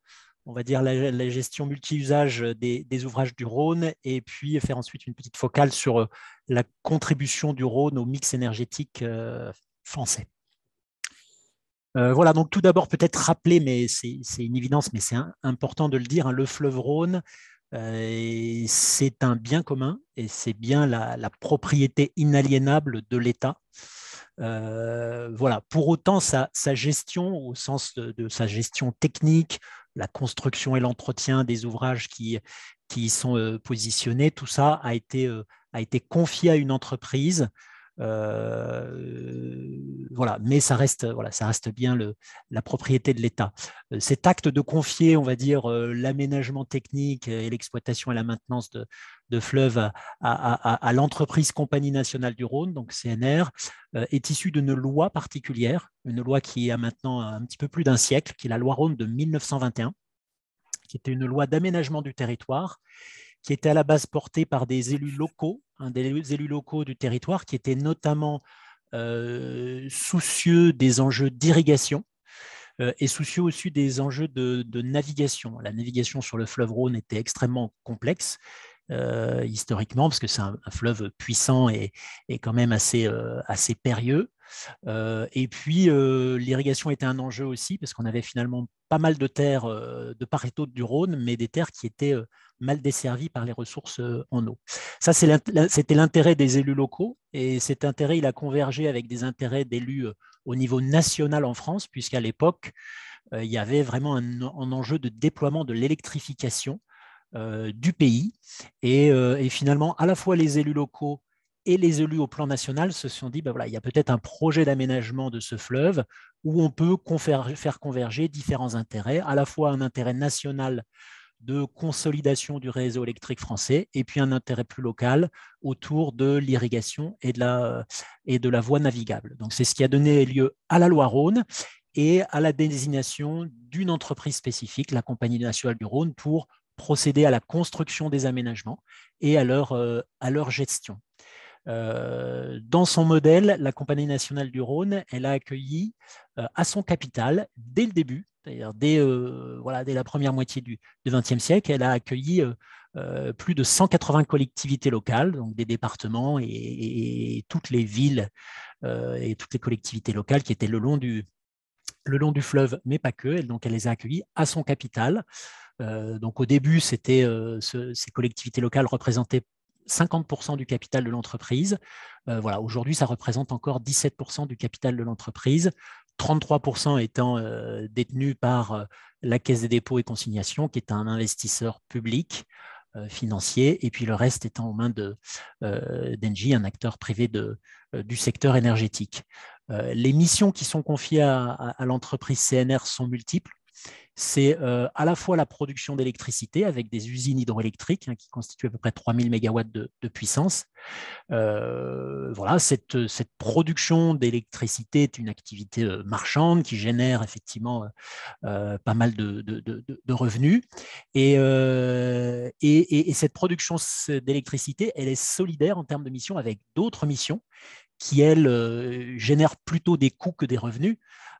on va dire, la gestion multi-usage des ouvrages du Rhône, et puis faire ensuite une petite focale sur la contribution du Rhône au mix énergétique français. Voilà, donc tout d'abord peut-être rappeler, mais c'est une évidence, mais c'est important de le dire, hein, le fleuve Rhône, c'est un bien commun et c'est bien la propriété inaliénable de l'État. Voilà. Pour autant, sa gestion, au sens de sa gestion technique, la construction et l'entretien des ouvrages qui y sont positionnés, tout ça a été confié à une entreprise. Voilà, mais ça reste bien la propriété de l'État. Cet acte de confier, on va dire, l'aménagement technique et l'exploitation et la maintenance de fleuves à l'entreprise Compagnie nationale du Rhône, donc CNR, est issu d'une loi particulière, une loi qui a maintenant un petit peu plus d'un siècle, qui est la loi Rhône de 1921, qui était une loi d'aménagement du territoire, qui était à la base portée par des élus locaux, des élus locaux du territoire, qui étaient notamment soucieux des enjeux d'irrigation et soucieux aussi des enjeux de navigation. La navigation sur le fleuve Rhône était extrêmement complexe, historiquement, parce que c'est un fleuve puissant et quand même assez périlleux. Et puis, l'irrigation était un enjeu aussi, parce qu'on avait finalement pas mal de terres de part et d'autre du Rhône, mais des terres qui étaient mal desservies par les ressources en eau. Ça, c'était l'intérêt des élus locaux, et cet intérêt, il a convergé avec des intérêts d'élus au niveau national en France, puisqu'à l'époque, il y avait vraiment un enjeu de déploiement de l'électrification du pays. Et finalement, à la fois les élus locaux et les élus au plan national se sont dit, ben voilà, il y a peut-être un projet d'aménagement de ce fleuve où on peut faire converger différents intérêts, à la fois un intérêt national de consolidation du réseau électrique français et puis un intérêt plus local autour de l'irrigation et de la voie navigable. Donc c'est ce qui a donné lieu à la loi Rhône et à la désignation d'une entreprise spécifique, la Compagnie nationale du Rhône, pour procéder à la construction des aménagements et à leur gestion. Dans son modèle, la Compagnie nationale du Rhône, elle a accueilli à son capital, dès le début, c'est-à-dire dès la première moitié du XXe siècle, elle a accueilli plus de 180 collectivités locales, donc des départements et toutes les villes et toutes les collectivités locales qui étaient le long du fleuve, mais pas que. Donc, elle les a accueillis à son capital. Donc, au début, ces collectivités locales représentaient 50% du capital de l'entreprise. Voilà, aujourd'hui, ça représente encore 17% du capital de l'entreprise, 33% étant détenus par la Caisse des dépôts et consignations, qui est un investisseur public financier, et puis le reste étant aux mains d'Engie, un acteur privé du secteur énergétique. Les missions qui sont confiées à l'entreprise CNR sont multiples. C'est à la fois la production d'électricité avec des usines hydroélectriques qui constituent à peu près 3000 MW de puissance. Voilà, cette production d'électricité est une activité marchande qui génère effectivement pas mal de revenus. Et cette production d'électricité, elle est solidaire en termes de missions avec d'autres missions qui, elles, génèrent plutôt des coûts que des revenus.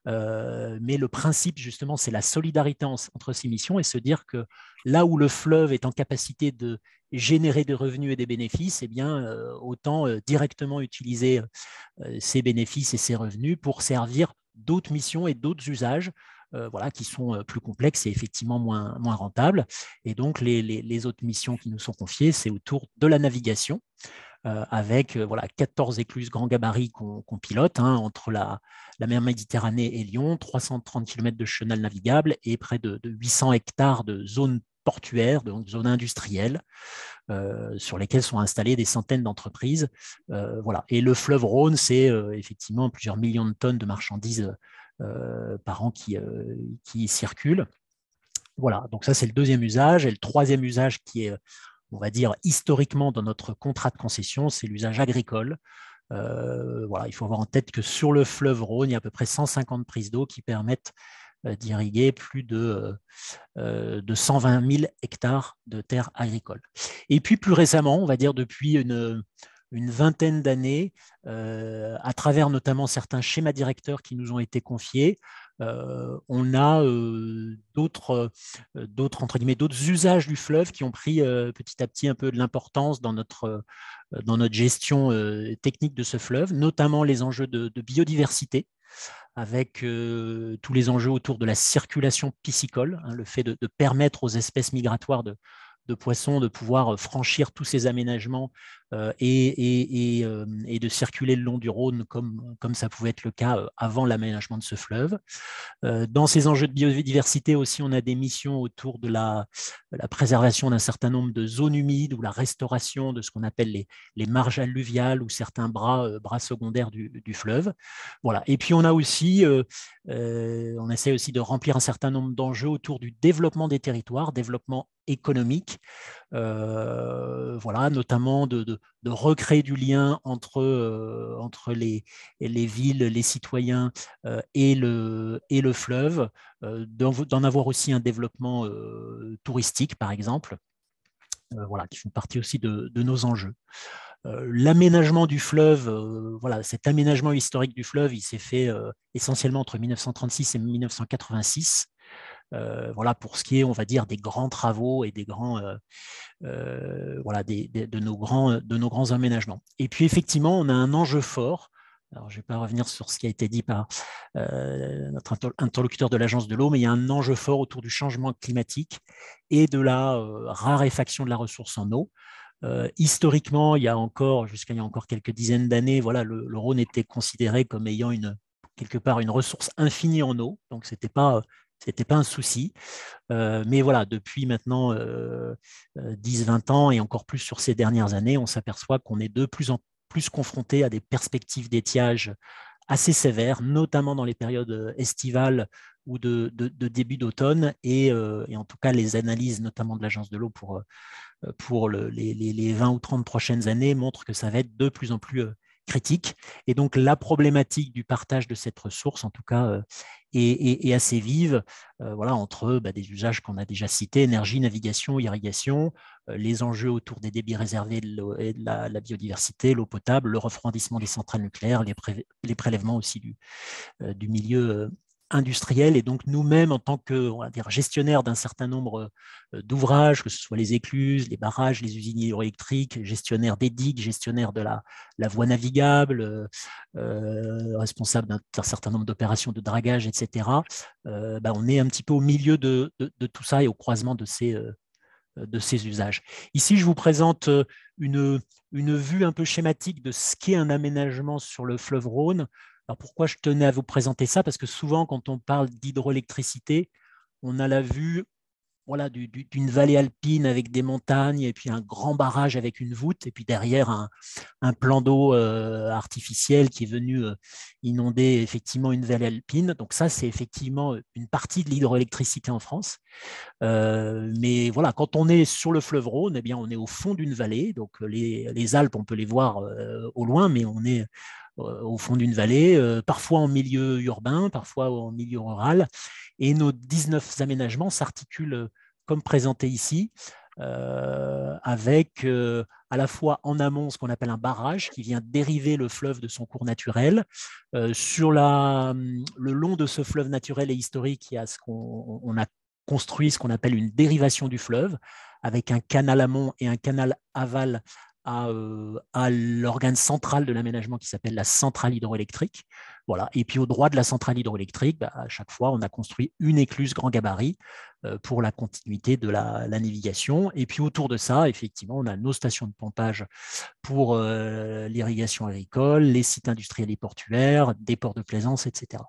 Mais le principe, justement, c'est la solidarité entre ces missions et se dire que là où le fleuve est en capacité de générer des revenus et des bénéfices, eh bien, autant directement utiliser ces bénéfices et ces revenus pour servir d'autres missions et d'autres usages voilà, qui sont plus complexes et effectivement moins rentables. Et donc, les autres missions qui nous sont confiées, c'est autour de la navigation, avec 14 écluses grand gabarit qu'on pilote entre la mer Méditerranée et Lyon, 330 km de chenal navigable et près de 800 hectares de zones portuaires, donc zones industrielles, sur lesquelles sont installées des centaines d'entreprises. Voilà. Et le fleuve Rhône, c'est effectivement plusieurs millions de tonnes de marchandises par an qui y circulent. Voilà, donc ça c'est le deuxième usage. Et le troisième usage qui est, on va dire, historiquement dans notre contrat de concession, c'est l'usage agricole. Voilà, il faut avoir en tête que sur le fleuve Rhône, il y a à peu près 150 prises d'eau qui permettent d'irriguer plus de 120 000 hectares de terres agricoles. Et puis plus récemment, on va dire depuis une vingtaine d'années, à travers notamment certains schémas directeurs qui nous ont été confiés, on a d'autres usages du fleuve qui ont pris petit à petit un peu de l'importance dans notre gestion technique de ce fleuve, notamment les enjeux de biodiversité, avec tous les enjeux autour de la circulation piscicole, le fait de permettre aux espèces migratoires de poissons de pouvoir franchir tous ces aménagements et de circuler le long du Rhône comme ça pouvait être le cas avant l'aménagement de ce fleuve. Dans ces enjeux de biodiversité aussi, on a des missions autour de la préservation d'un certain nombre de zones humides ou la restauration de ce qu'on appelle les marges alluviales ou certains bras secondaires du fleuve. Voilà. Et puis on a aussi, on essaie aussi de remplir un certain nombre d'enjeux autour du développement des territoires, développement économique, voilà, notamment de recréer du lien entre les villes, les citoyens et le fleuve, d'en avoir aussi un développement touristique, par exemple, voilà, qui font partie aussi de nos enjeux. L'aménagement du fleuve, voilà, cet aménagement historique du fleuve, il s'est fait essentiellement entre 1936 et 1986. Voilà, pour ce qui est, on va dire, des grands travaux et des grands, voilà, de nos grands aménagements. Et puis, effectivement, on a un enjeu fort. Alors, je ne vais pas revenir sur ce qui a été dit par notre interlocuteur de l'Agence de l'eau, mais il y a un enjeu fort autour du changement climatique et de la raréfaction de la ressource en eau. Historiquement, jusqu'à il y a encore quelques dizaines d'années, voilà, le Rhône était considéré comme ayant quelque part une ressource infinie en eau, donc c'était pas un souci. Mais voilà, depuis maintenant 10-20 ans et encore plus sur ces dernières années, on s'aperçoit qu'on est de plus en plus confronté à des perspectives d'étiage assez sévères, notamment dans les périodes estivales ou de début d'automne. Et en tout cas, les analyses, notamment de l'Agence de l'eau pour les 20 ou 30 prochaines années, montrent que ça va être de plus en plus critique. Et donc, la problématique du partage de cette ressource, en tout cas, est assez vive, voilà, entre des usages qu'on a déjà cités, énergie, navigation, irrigation, les enjeux autour des débits réservés et de la biodiversité, l'eau potable, le refroidissement des centrales nucléaires, les prélèvements aussi du milieu industriel. Et donc nous-mêmes, en tant que, on va dire, gestionnaires d'un certain nombre d'ouvrages, que ce soit les écluses, les barrages, les usines hydroélectriques, gestionnaires des digues, gestionnaires de la voie navigable, responsables d'un certain nombre d'opérations de dragage, etc., on est un petit peu au milieu de tout ça et au croisement de ces usages. Ici, je vous présente une vue un peu schématique de ce qu'est un aménagement sur le fleuve Rhône. Alors pourquoi je tenais à vous présenter ça? Parce que souvent, quand on parle d'hydroélectricité, on a la vue, voilà, d'une vallée alpine avec des montagnes et puis un grand barrage avec une voûte et puis derrière un plan d'eau artificiel qui est venu inonder effectivement une vallée alpine. Donc ça, c'est effectivement une partie de l'hydroélectricité en France. Mais voilà, quand on est sur le fleuve Rhône, eh bien, on est au fond d'une vallée. Donc les Alpes, on peut les voir au loin, mais on est au fond d'une vallée, parfois en milieu urbain, parfois en milieu rural. Et nos 19 aménagements s'articulent comme présenté ici, avec à la fois en amont ce qu'on appelle un barrage qui vient dériver le fleuve de son cours naturel. Sur le long de ce fleuve naturel et historique, il y a on a construit ce qu'on appelle une dérivation du fleuve, avec un canal amont et un canal aval à l'organe central de l'aménagement qui s'appelle la centrale hydroélectrique. Voilà. Et puis au droit de la centrale hydroélectrique, à chaque fois, on a construit une écluse grand gabarit pour la continuité de la navigation. Et puis autour de ça, effectivement, on a nos stations de pompage pour l'irrigation agricole, les sites industriels et portuaires, des ports de plaisance, etc.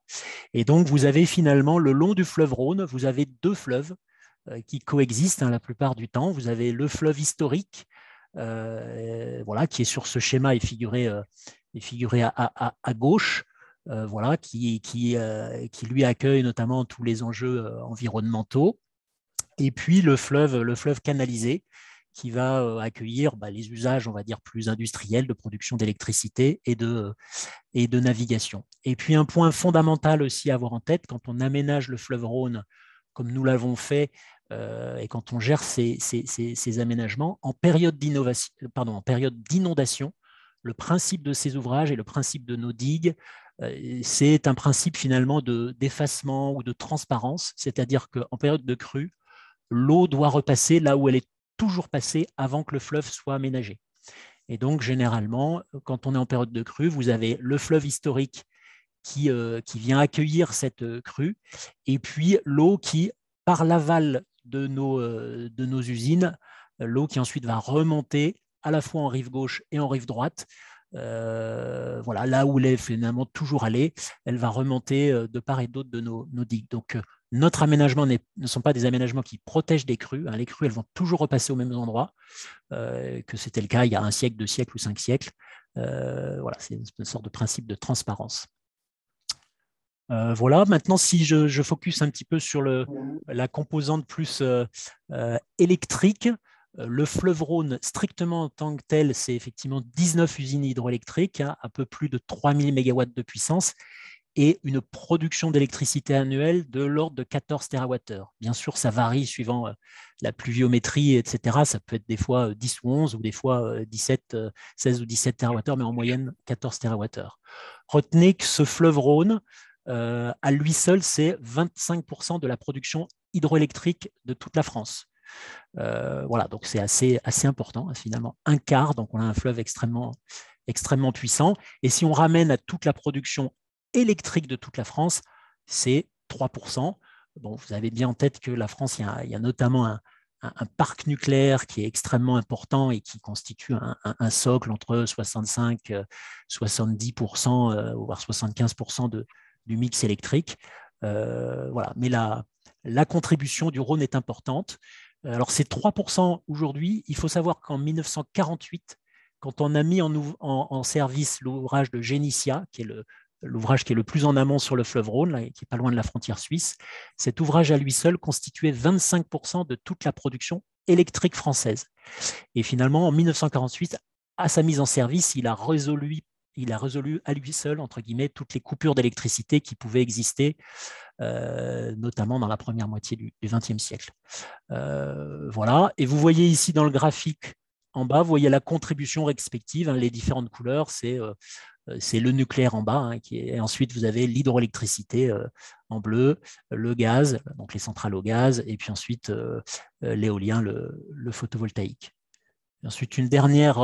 Et donc, vous avez finalement, le long du fleuve Rhône, vous avez deux fleuves qui coexistent la plupart du temps. Vous avez le fleuve historique, voilà, qui est sur ce schéma est figuré à gauche, voilà, qui lui accueille notamment tous les enjeux environnementaux. Et puis le fleuve canalisé qui va accueillir les usages, on va dire, plus industriels de production d'électricité et de navigation. Et puis un point fondamental aussi à avoir en tête quand on aménage le fleuve Rhône, comme nous l'avons fait, et quand on gère ces aménagements, en période d'inondation, le principe de ces ouvrages et le principe de nos digues c'est un principe finalement d'effacement ou de transparence, c'est-à-dire qu'en période de crue, l'eau doit repasser là où elle est toujours passée avant que le fleuve soit aménagé. Et donc, généralement, quand on est en période de crue, vous avez le fleuve historique qui vient accueillir cette crue, et puis l'eau qui, par l'aval de nos usines, l'eau qui ensuite va remonter à la fois en rive gauche et en rive droite. Voilà, là où elle est finalement toujours allée, elle va remonter de part et d'autre de nos digues. Donc, notre aménagement ne sont pas des aménagements qui protègent des crues. Les crues, elles vont toujours repasser aux mêmes endroits, que c'était le cas il y a 1 siècle, 2 siècles ou 5 siècles. Voilà, c'est une sorte de principe de transparence. Voilà, maintenant, si je focus un petit peu sur la composante plus électrique, le fleuve Rhône, strictement en tant que tel, c'est effectivement 19 usines hydroélectriques, un peu plus de 3000 MW de puissance et une production d'électricité annuelle de l'ordre de 14 TWh. Bien sûr, ça varie suivant la pluviométrie, etc. Ça peut être des fois 10 ou 11 ou des fois 16 ou 17 TWh, mais en moyenne 14 TWh. Retenez que ce fleuve Rhône, à lui seul, c'est 25% de la production hydroélectrique de toute la France. Voilà, donc c'est assez important, finalement, un quart, donc on a un fleuve extrêmement puissant. Et si on ramène à toute la production électrique de toute la France, c'est 3%. Bon, vous avez bien en tête que la France, il y a notamment un parc nucléaire qui est extrêmement important et qui constitue un socle entre 65, 70%, voire 75% du mix électrique. Voilà. Mais la contribution du Rhône est importante. Alors, c'est 3% aujourd'hui. Il faut savoir qu'en 1948, quand on a mis en service l'ouvrage de Génissia, qui est l'ouvrage qui est le plus en amont sur le fleuve Rhône, là, qui n'est pas loin de la frontière suisse, cet ouvrage à lui seul constituait 25% de toute la production électrique française. Et finalement, en 1948, à sa mise en service, il a résolu à lui seul, entre guillemets, toutes les coupures d'électricité qui pouvaient exister, notamment dans la première moitié du XXe siècle. Voilà. Et vous voyez ici dans le graphique, en bas, vous voyez la contribution respective, les différentes couleurs, c'est le nucléaire en bas, et ensuite vous avez l'hydroélectricité en bleu, le gaz, donc les centrales au gaz, et puis ensuite l'éolien, le photovoltaïque. Et ensuite, une dernière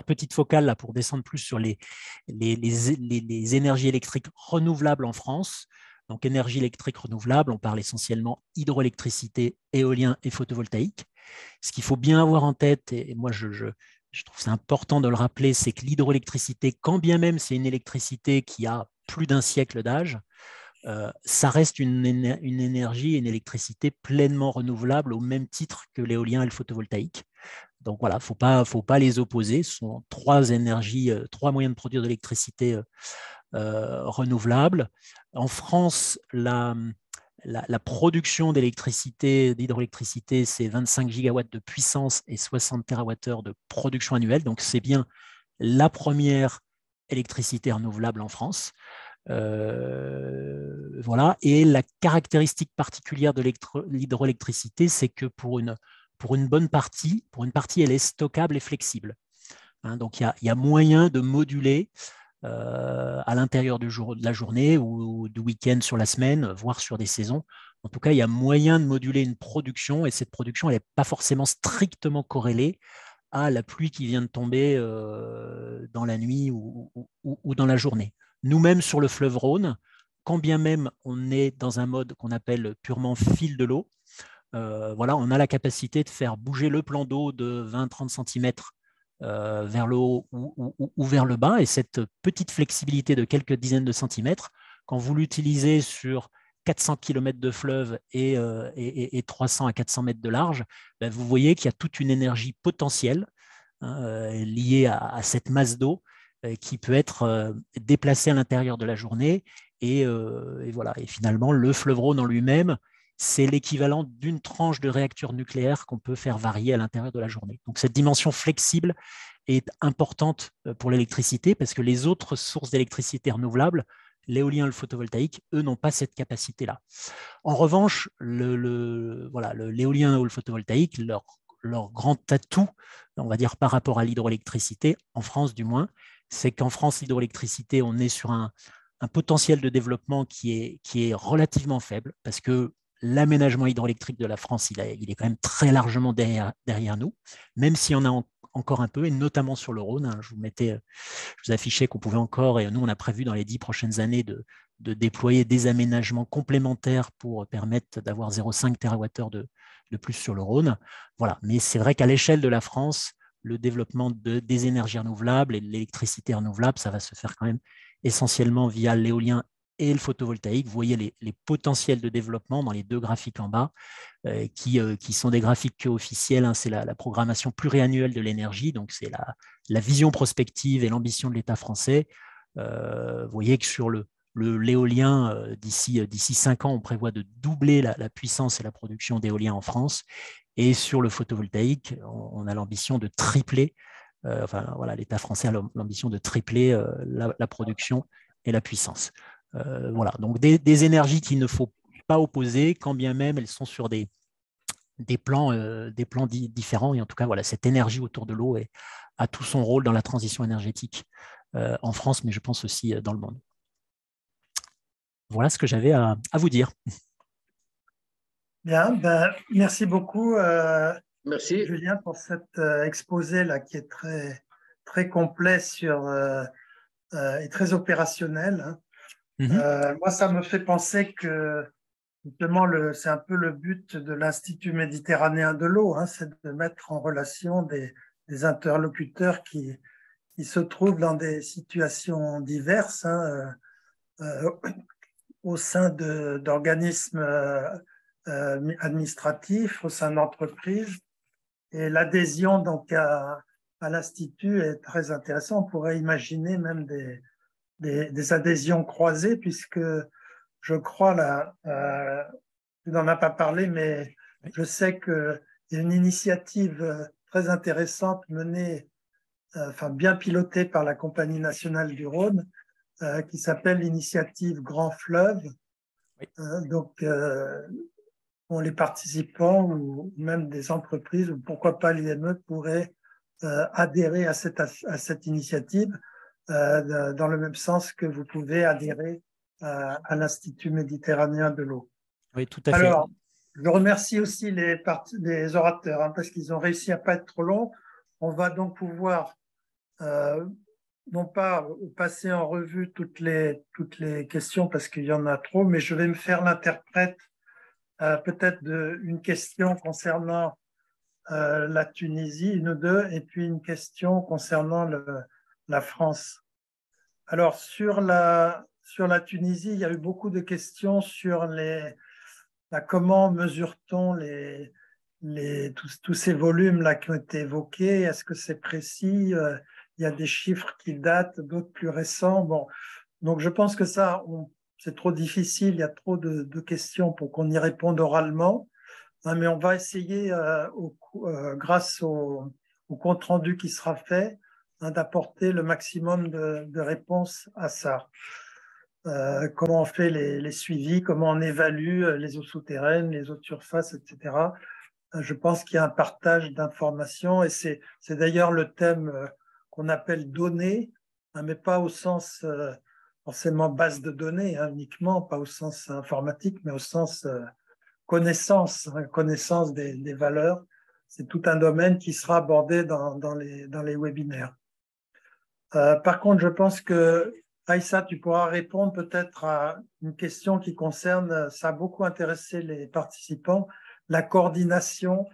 petite focale là, pour descendre plus sur les énergies électriques renouvelables en France. Donc, énergie électrique renouvelable, on parle essentiellement hydroélectricité, éolien et photovoltaïque. Ce qu'il faut bien avoir en tête, et moi je trouve c'est important de le rappeler, c'est que l'hydroélectricité, quand bien même c'est une électricité qui a plus d'1 siècle d'âge, ça reste une énergie, une électricité pleinement renouvelable au même titre que l'éolien et le photovoltaïque. Donc voilà, faut pas les opposer. Ce sont 3 énergies, 3 moyens de produire de l'électricité renouvelable. En France, la production d'électricité, d'hydroélectricité, c'est 25 gigawatts de puissance et 60 TWh de production annuelle. Donc, c'est bien la première électricité renouvelable en France. Voilà. Et la caractéristique particulière de l'hydroélectricité, c'est que pour une bonne partie, elle est stockable et flexible. Donc, il y a moyen de moduler à l'intérieur de la journée ou du week-end sur la semaine, voire sur des saisons. En tout cas, il y a moyen de moduler une production et cette production, elle n'est pas forcément strictement corrélée à la pluie qui vient de tomber dans la nuit ou dans la journée. Nous-mêmes, sur le fleuve Rhône, quand bien même on est dans un mode qu'on appelle purement fil de l'eau, voilà, on a la capacité de faire bouger le plan d'eau de 20-30 cm vers le haut ou vers le bas. Et cette petite flexibilité de quelques dizaines de centimètres, quand vous l'utilisez sur 400 km de fleuve et 300 à 400 mètres de large, ben vous voyez qu'il y a toute une énergie potentielle liée à cette masse d'eau qui peut être déplacée à l'intérieur de la journée. Et voilà. Et finalement, le fleuve Rhône en lui-même, c'est l'équivalent d'une tranche de réacteur nucléaire qu'on peut faire varier à l'intérieur de la journée. Donc, cette dimension flexible est importante pour l'électricité parce que les autres sources d'électricité renouvelables, l'éolien et le photovoltaïque, eux, n'ont pas cette capacité-là. En revanche, l'éolien ou le photovoltaïque, leur grand atout, on va dire par rapport à l'hydroélectricité, en France du moins, c'est qu'en France, l'hydroélectricité, on est sur un potentiel de développement qui est relativement faible, parce que l'aménagement hydroélectrique de la France, il est quand même très largement derrière nous, même si on a encore un peu, et notamment sur le Rhône. Hein, je vous affichais qu'on pouvait encore, et nous, on a prévu dans les 10 prochaines années de déployer des aménagements complémentaires pour permettre d'avoir 0,5 TWh de plus sur le Rhône. Voilà. Mais c'est vrai qu'à l'échelle de la France, le développement des énergies renouvelables et de l'électricité renouvelable, ça va se faire quand même essentiellement via l'éolien et le photovoltaïque. Vous voyez les potentiels de développement dans les deux graphiques en bas, qui sont des graphiques officiels. Hein, c'est la programmation pluriannuelle de l'énergie, donc c'est la vision prospective et l'ambition de l'État français. Vous voyez que sur l'éolien, d'ici 5 ans, on prévoit de doubler la puissance et la production d'éolien en France. Et sur le photovoltaïque, on a l'ambition de tripler, voilà, l'État français a l'ambition de tripler la production et la puissance. Voilà, donc des énergies qu'il ne faut pas opposer, quand bien même elles sont sur des plans différents. Et en tout cas, voilà, cette énergie autour de l'eau a tout son rôle dans la transition énergétique en France, mais je pense aussi dans le monde. Voilà ce que j'avais à vous dire. Bien, ben, merci beaucoup, Merci. Julien, pour cet exposé là qui est très, très complet et très opérationnel. Hein. Moi, ça me fait penser que justement, c'est un peu le but de l'Institut méditerranéen de l'eau, hein, c'est de mettre en relation des interlocuteurs qui se trouvent dans des situations diverses, hein, au sein d'organismes administratifs, au sein d'entreprises. Et l'adhésion donc à l'Institut est très intéressante. On pourrait imaginer même des adhésions croisées, puisque je crois, là, tu n'en as pas parlé, mais je sais qu'il y a une initiative très intéressante menée, bien pilotée par la Compagnie nationale du Rhône, qui s'appelle l'initiative Grand Fleuve. Oui. Donc, les participants ou même des entreprises, ou pourquoi pas l'IME, pourraient adhérer à cette initiative dans le même sens que vous pouvez adhérer à l'Institut méditerranéen de l'eau. Oui, tout à fait. Alors, je remercie aussi les orateurs, hein, parce qu'ils ont réussi à ne pas être trop longs. On va donc pouvoir non pas passer en revue toutes les questions parce qu'il y en a trop, mais je vais me faire l'interprète peut-être d'une question concernant la Tunisie, une ou deux, et puis une question concernant la France. Alors, sur la Tunisie, il y a eu beaucoup de questions sur comment mesure-t-on tous ces volumes-là qui ont été évoqués. Est-ce que c'est précis? Il y a des chiffres qui datent, d'autres plus récents. Bon, donc je pense que ça, c'est trop difficile, il y a trop de questions pour qu'on y réponde oralement. Mais on va essayer, grâce au compte-rendu qui sera fait, d'apporter le maximum de réponses à ça. Comment on fait les suivis, comment on évalue les eaux souterraines, les eaux de surface, etc. Je pense qu'il y a un partage d'informations et c'est d'ailleurs le thème qu'on appelle données, mais pas au sens forcément base de données, hein, uniquement, pas au sens informatique, mais au sens connaissance des valeurs. C'est tout un domaine qui sera abordé dans les webinaires. Par contre, je pense que Aïssa, tu pourras répondre peut-être à une question qui concerne, ça a beaucoup intéressé les participants, la coordination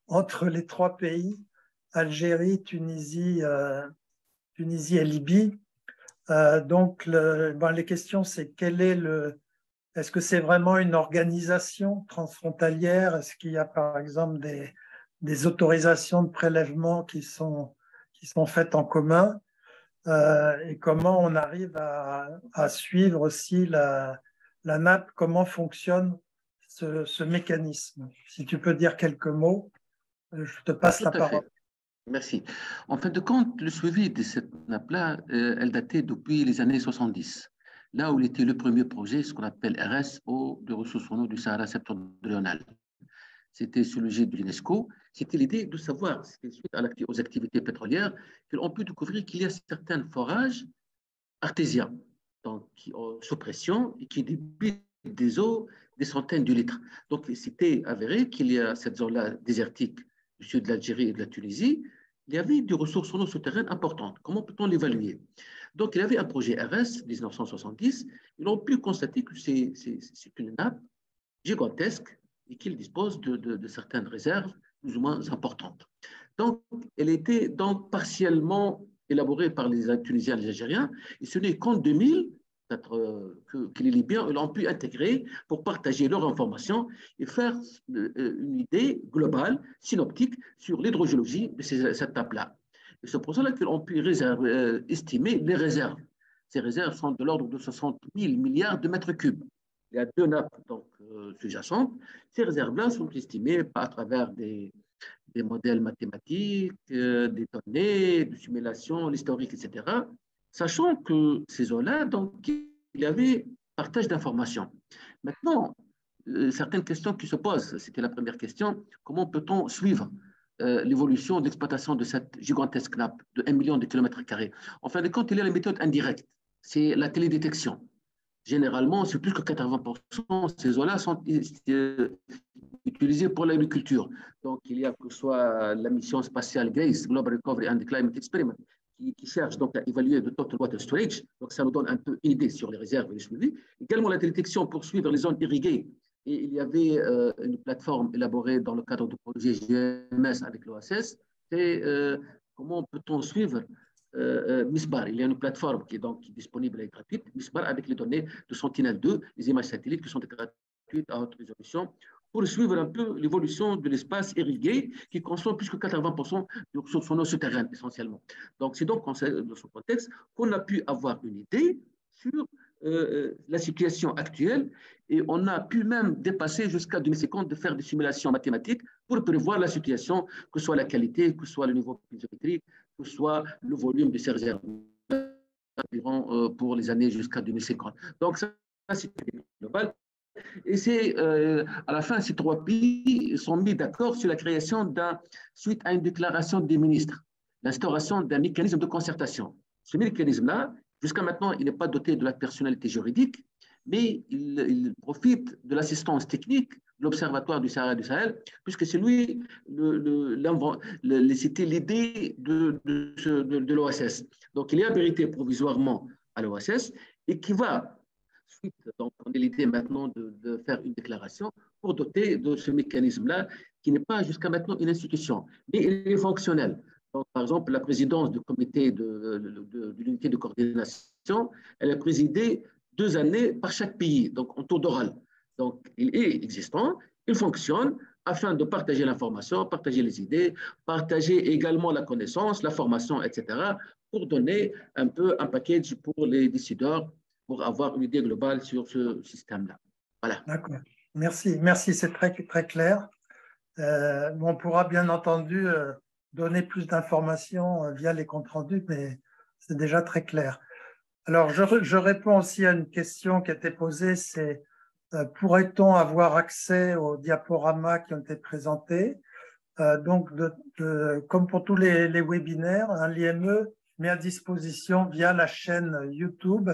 entre les trois pays, Algérie, Tunisie et Libye. Donc, les questions, c'est est-ce que c'est vraiment une organisation transfrontalière? Est-ce qu'il y a, par exemple, des autorisations de prélèvement qui sont faites en commun? Et comment on arrive à suivre aussi la nappe, comment fonctionne ce mécanisme. Si tu peux dire quelques mots, je te passe la parole. Merci. En fin de compte, le suivi de cette nappe-là, elle datait depuis les années 70, là où il était le premier projet, ce qu'on appelle RSO, de ressources en eau du Sahara septentrional. c'était sur le jet de l'UNESCO, c'était l'idée de savoir, c'était suite aux activités pétrolières, qu'on peut découvrir qu'il y a certains forages artésiens, donc sous pression et qui débitent des eaux des centaines de litres. Donc, c'était avéré qu'il y a cette zone-là désertique du sud de l'Algérie et de la Tunisie, il y avait des ressources en eau souterraines importantes. Comment peut-on l'évaluer? Donc, il y avait un projet RS 1970. Ils ont pu constater que c'est une nappe gigantesque et qu'il dispose de certaines réserves plus ou moins importantes. Donc, elle était donc partiellement élaborée par les Tunisiens et les Algériens, et ce n'est qu'en 2000 que les Libyens l'ont pu intégrer pour partager leurs informations et faire une idée globale, synoptique, sur l'hydrogéologie de cette nappe-là. Et c'est pour cela qu'ils ont pu estimer les réserves. Ces réserves sont de l'ordre de 60 000 milliards de mètres cubes. Il y a deux nappes sous-jacentes. Ces réserves-là sont estimées à travers des modèles mathématiques, des données, des simulations, l'historique, etc. Sachant que ces eaux-là, donc, il y avait partage d'informations. Maintenant, certaines questions qui se posent, c'était la première question, comment peut-on suivre l'évolution de l'exploitation de cette gigantesque nappe de 1 million de kilomètres carrés? En fin de compte, il y a la méthode indirecte, c'est la télédétection. Généralement, c'est plus que 80% ces eaux-là sont utilisées pour l'agriculture. Donc, il y a que ce soit la mission spatiale GRACE, Global Recovery and Climate Experiment, qui cherche donc à évaluer le total water storage. Donc, ça nous donne un peu une idée sur les réserves et les suivis. Également, la détection pour suivre les zones irriguées. Et il y avait une plateforme élaborée dans le cadre du projet GMS avec l'OSS. C'est comment peut-on suivre MISBAR. Il y a une plateforme qui est disponible et gratuite, MISBAR, avec les données de Sentinel-2, les images satellites qui sont gratuites à haute résolution, pour suivre un peu l'évolution de l'espace irrigué qui consomme plus que 80% de ressources en eau souterraine, essentiellement. Donc, c'est donc dans ce contexte qu'on a pu avoir une idée sur la situation actuelle et on a pu même dépasser jusqu'à 2050 de faire des simulations mathématiques pour prévoir la situation, que ce soit la qualité, que ce soit le niveau piezométrique, que ce soit le volume de ces réserves pour les années jusqu'à 2050. Donc, ça, c'est global. Et c'est à la fin, ces trois pays sont mis d'accord sur la création suite à une déclaration des ministres, l'instauration d'un mécanisme de concertation. Ce mécanisme-là, jusqu'à maintenant, il n'est pas doté de la personnalité juridique, mais il profite de l'assistance technique de l'Observatoire du Sahara et du Sahel, puisque c'est lui, c'était l'idée de l'OSS. Donc, il est habilité provisoirement à l'OSS et qui va donc, on a l'idée maintenant de faire une déclaration pour doter de ce mécanisme-là, qui n'est pas jusqu'à maintenant une institution, mais il est fonctionnel. Donc, par exemple, la présidence du comité de l'unité de coordination, elle est présidée 2 années par chaque pays, donc en tour d'oral. Donc, il est existant, il fonctionne afin de partager l'information, partager les idées, partager également la connaissance, la formation, etc., pour donner un peu un package pour les décideurs pour avoir une idée globale sur ce système-là. Voilà. D'accord. Merci, merci, c'est très, très clair. On pourra bien entendu donner plus d'informations via les comptes rendus, mais c'est déjà très clair. Alors, je réponds aussi à une question qui a été posée, c'est pourrait-on avoir accès aux diaporamas qui ont été présentés? Donc, comme pour tous les webinaires, l'IME met à disposition via la chaîne YouTube.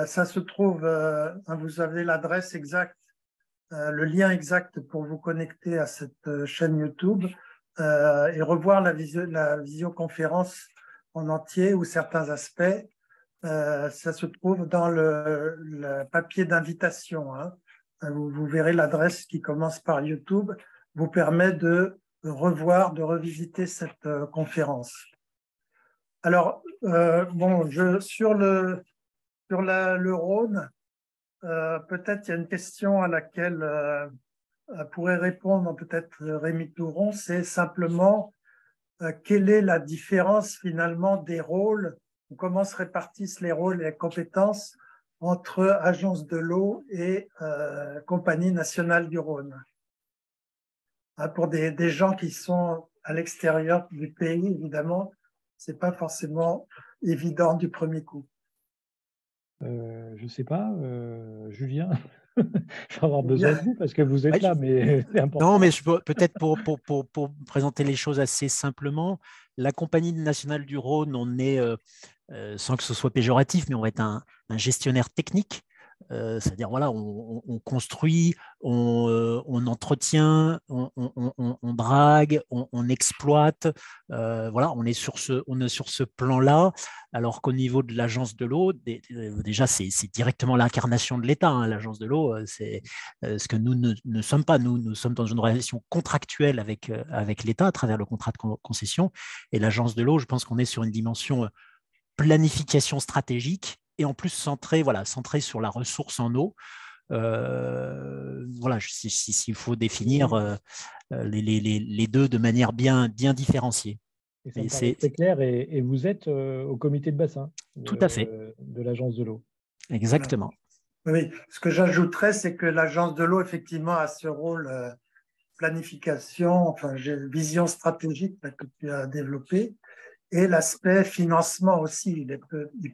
Ça se trouve, vous avez l'adresse exacte, le lien exact pour vous connecter à cette chaîne YouTube et revoir la visioconférence en entier ou certains aspects. Ça se trouve dans le papier d'invitation. Hein. Vous verrez l'adresse qui commence par YouTube, vous permet de revoir, de revisiter cette conférence. Alors, bon, sur le Rhône, peut-être il y a une question à laquelle pourrait répondre peut-être Rémi Touron, c'est simplement quelle est la différence finalement des rôles, ou comment se répartissent les rôles et les compétences entre Agence de l'eau et Compagnie nationale du Rhône. Pour des gens qui sont à l'extérieur du pays, évidemment, ce n'est pas forcément évident du premier coup. Je ne sais pas, Julien. Je vais avoir besoin de vous parce que vous êtes Ouais, là, mais c'est important. Non, mais peut-être pour présenter les choses assez simplement, la Compagnie nationale du Rhône, on est, sans que ce soit péjoratif, mais on va être un gestionnaire technique. C'est-à-dire, voilà, on construit, on entretient, on drague, on exploite. Voilà, on est sur ce plan-là, alors qu'au niveau de l'agence de l'eau, déjà, c'est directement l'incarnation de l'État. Hein, l'agence de l'eau, c'est ce que nous ne sommes pas. Nous sommes dans une relation contractuelle avec l'État à travers le contrat de concession. Et l'agence de l'eau, je pense qu'on est sur une dimension planification stratégique et en plus centré sur la ressource en eau. Voilà, s'il faut définir les deux de manière bien différenciée. Et ça me paraît très clair. Et vous êtes au comité de bassin tout à fait de l'agence de l'eau. Exactement. Voilà. Oui, ce que j'ajouterais, c'est que l'agence de l'eau, effectivement, a ce rôle planification, enfin, vision stratégique que tu as développé. Et l'aspect financement aussi, il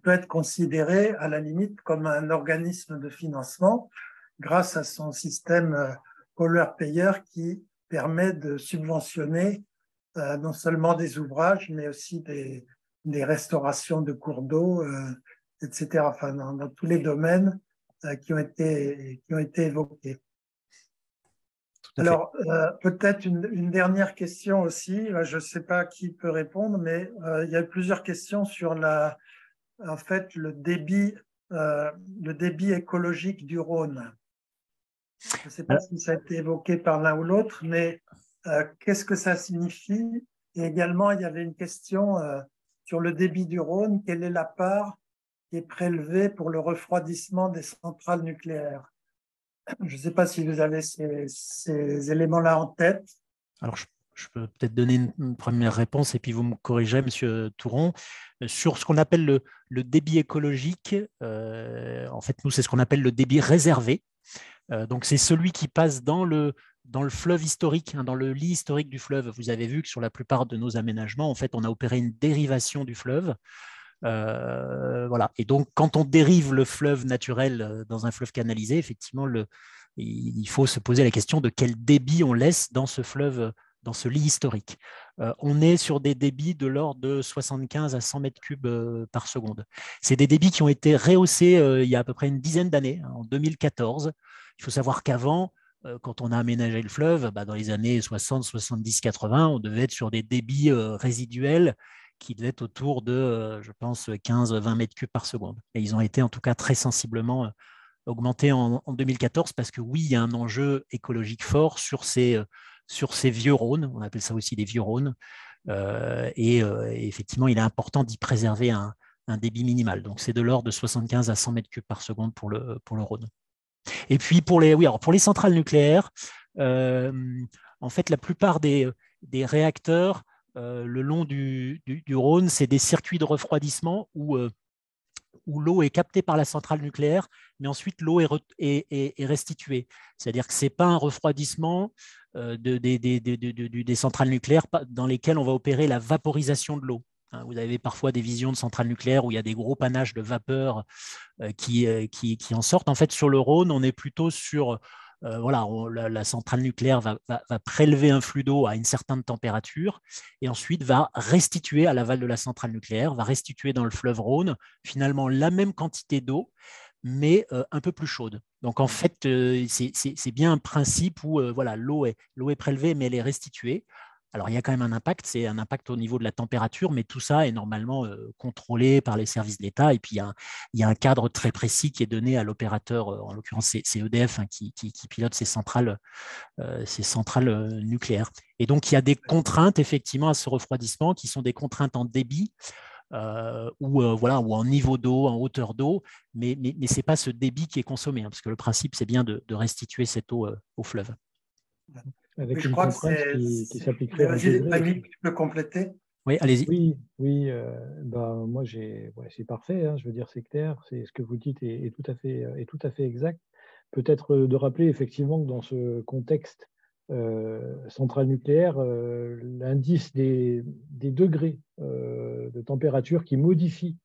peut être considéré à la limite comme un organisme de financement grâce à son système pollueur-payeur qui permet de subventionner non seulement des ouvrages, mais aussi des restaurations de cours d'eau, etc. Enfin, dans tous les domaines qui ont été évoqués. Alors, peut-être une dernière question aussi. Je ne sais pas qui peut répondre, mais il y a plusieurs questions sur en fait, le débit écologique du Rhône. Je ne sais pas si ça a été évoqué par l'un ou l'autre, mais qu'est-ce que ça signifie? Et également, il y avait une question sur le débit du Rhône. Quelle est la part qui est prélevée pour le refroidissement des centrales nucléaires? Je ne sais pas si vous avez ces éléments-là en tête. Alors, je peux peut-être donner une première réponse et puis vous me corrigez, Monsieur Touron. Sur ce qu'on appelle le débit écologique, en fait, nous, c'est ce qu'on appelle le débit réservé. Donc, c'est celui qui passe dans le fleuve historique, hein, dans le lit historique du fleuve. Vous avez vu que sur la plupart de nos aménagements, en fait, on a opéré une dérivation du fleuve. Voilà. Et donc, quand on dérive le fleuve naturel dans un fleuve canalisé, effectivement, il faut se poser la question de quel débit on laisse dans ce fleuve, dans ce lit historique. On est sur des débits de l'ordre de 75 à 100 mètres cubes par seconde. C'est des débits qui ont été rehaussés il y a à peu près une dizaine d'années, hein, en 2014. Il faut savoir qu'avant, quand on a aménagé le fleuve, dans les années 60, 70, 80, on devait être sur des débits résiduels qui devaient être autour de, je pense, 15-20 mètres cubes par seconde. Et ils ont été en tout cas très sensiblement augmentés en 2014 parce que oui, il y a un enjeu écologique fort sur ces vieux Rhônes, on appelle ça aussi des vieux Rhônes, et effectivement, il est important d'y préserver un débit minimal. Donc, c'est de l'ordre de 75 à 100 mètres cubes par seconde pour le Rhône. Et puis, pour les centrales nucléaires, en fait, la plupart des réacteurs le long du Rhône, c'est des circuits de refroidissement où l'eau est captée par la centrale nucléaire, mais ensuite l'eau est restituée. C'est-à-dire que ce n'est pas un refroidissement des centrales nucléaires dans lesquelles on va opérer la vaporisation de l'eau. Vous avez parfois des visions de centrales nucléaires où il y a des gros panaches de vapeur qui en sortent. En fait, sur le Rhône, on est plutôt sur la centrale nucléaire va prélever un flux d'eau à une certaine température et ensuite va restituer à l'aval de la centrale nucléaire, va restituer dans le fleuve Rhône finalement la même quantité d'eau, mais un peu plus chaude. Donc en fait, c'est bien un principe où l'eau est prélevée, mais elle est restituée. Alors, il y a quand même un impact, c'est un impact au niveau de la température, mais tout ça est normalement contrôlé par les services de l'État. Et puis, il y a un cadre très précis qui est donné à l'opérateur, en l'occurrence, c'est EDF qui pilote ces centrales nucléaires. Et donc, il y a des contraintes, effectivement, à ce refroidissement qui sont des contraintes en débit ou en niveau d'eau, en hauteur d'eau, mais ce n'est pas ce débit qui est consommé, hein, parce que le principe, c'est bien de restituer cette eau au fleuve. Avec une contrainte qui s'appliquerait en degrés. Tu peux compléter? Oui, allez-y. Oui, moi c'est parfait, hein, je veux dire c'est clair, c'est ce que vous dites est tout à fait exact. Peut-être de rappeler effectivement que dans ce contexte centrale nucléaire, l'indice des degrés de température qui modifie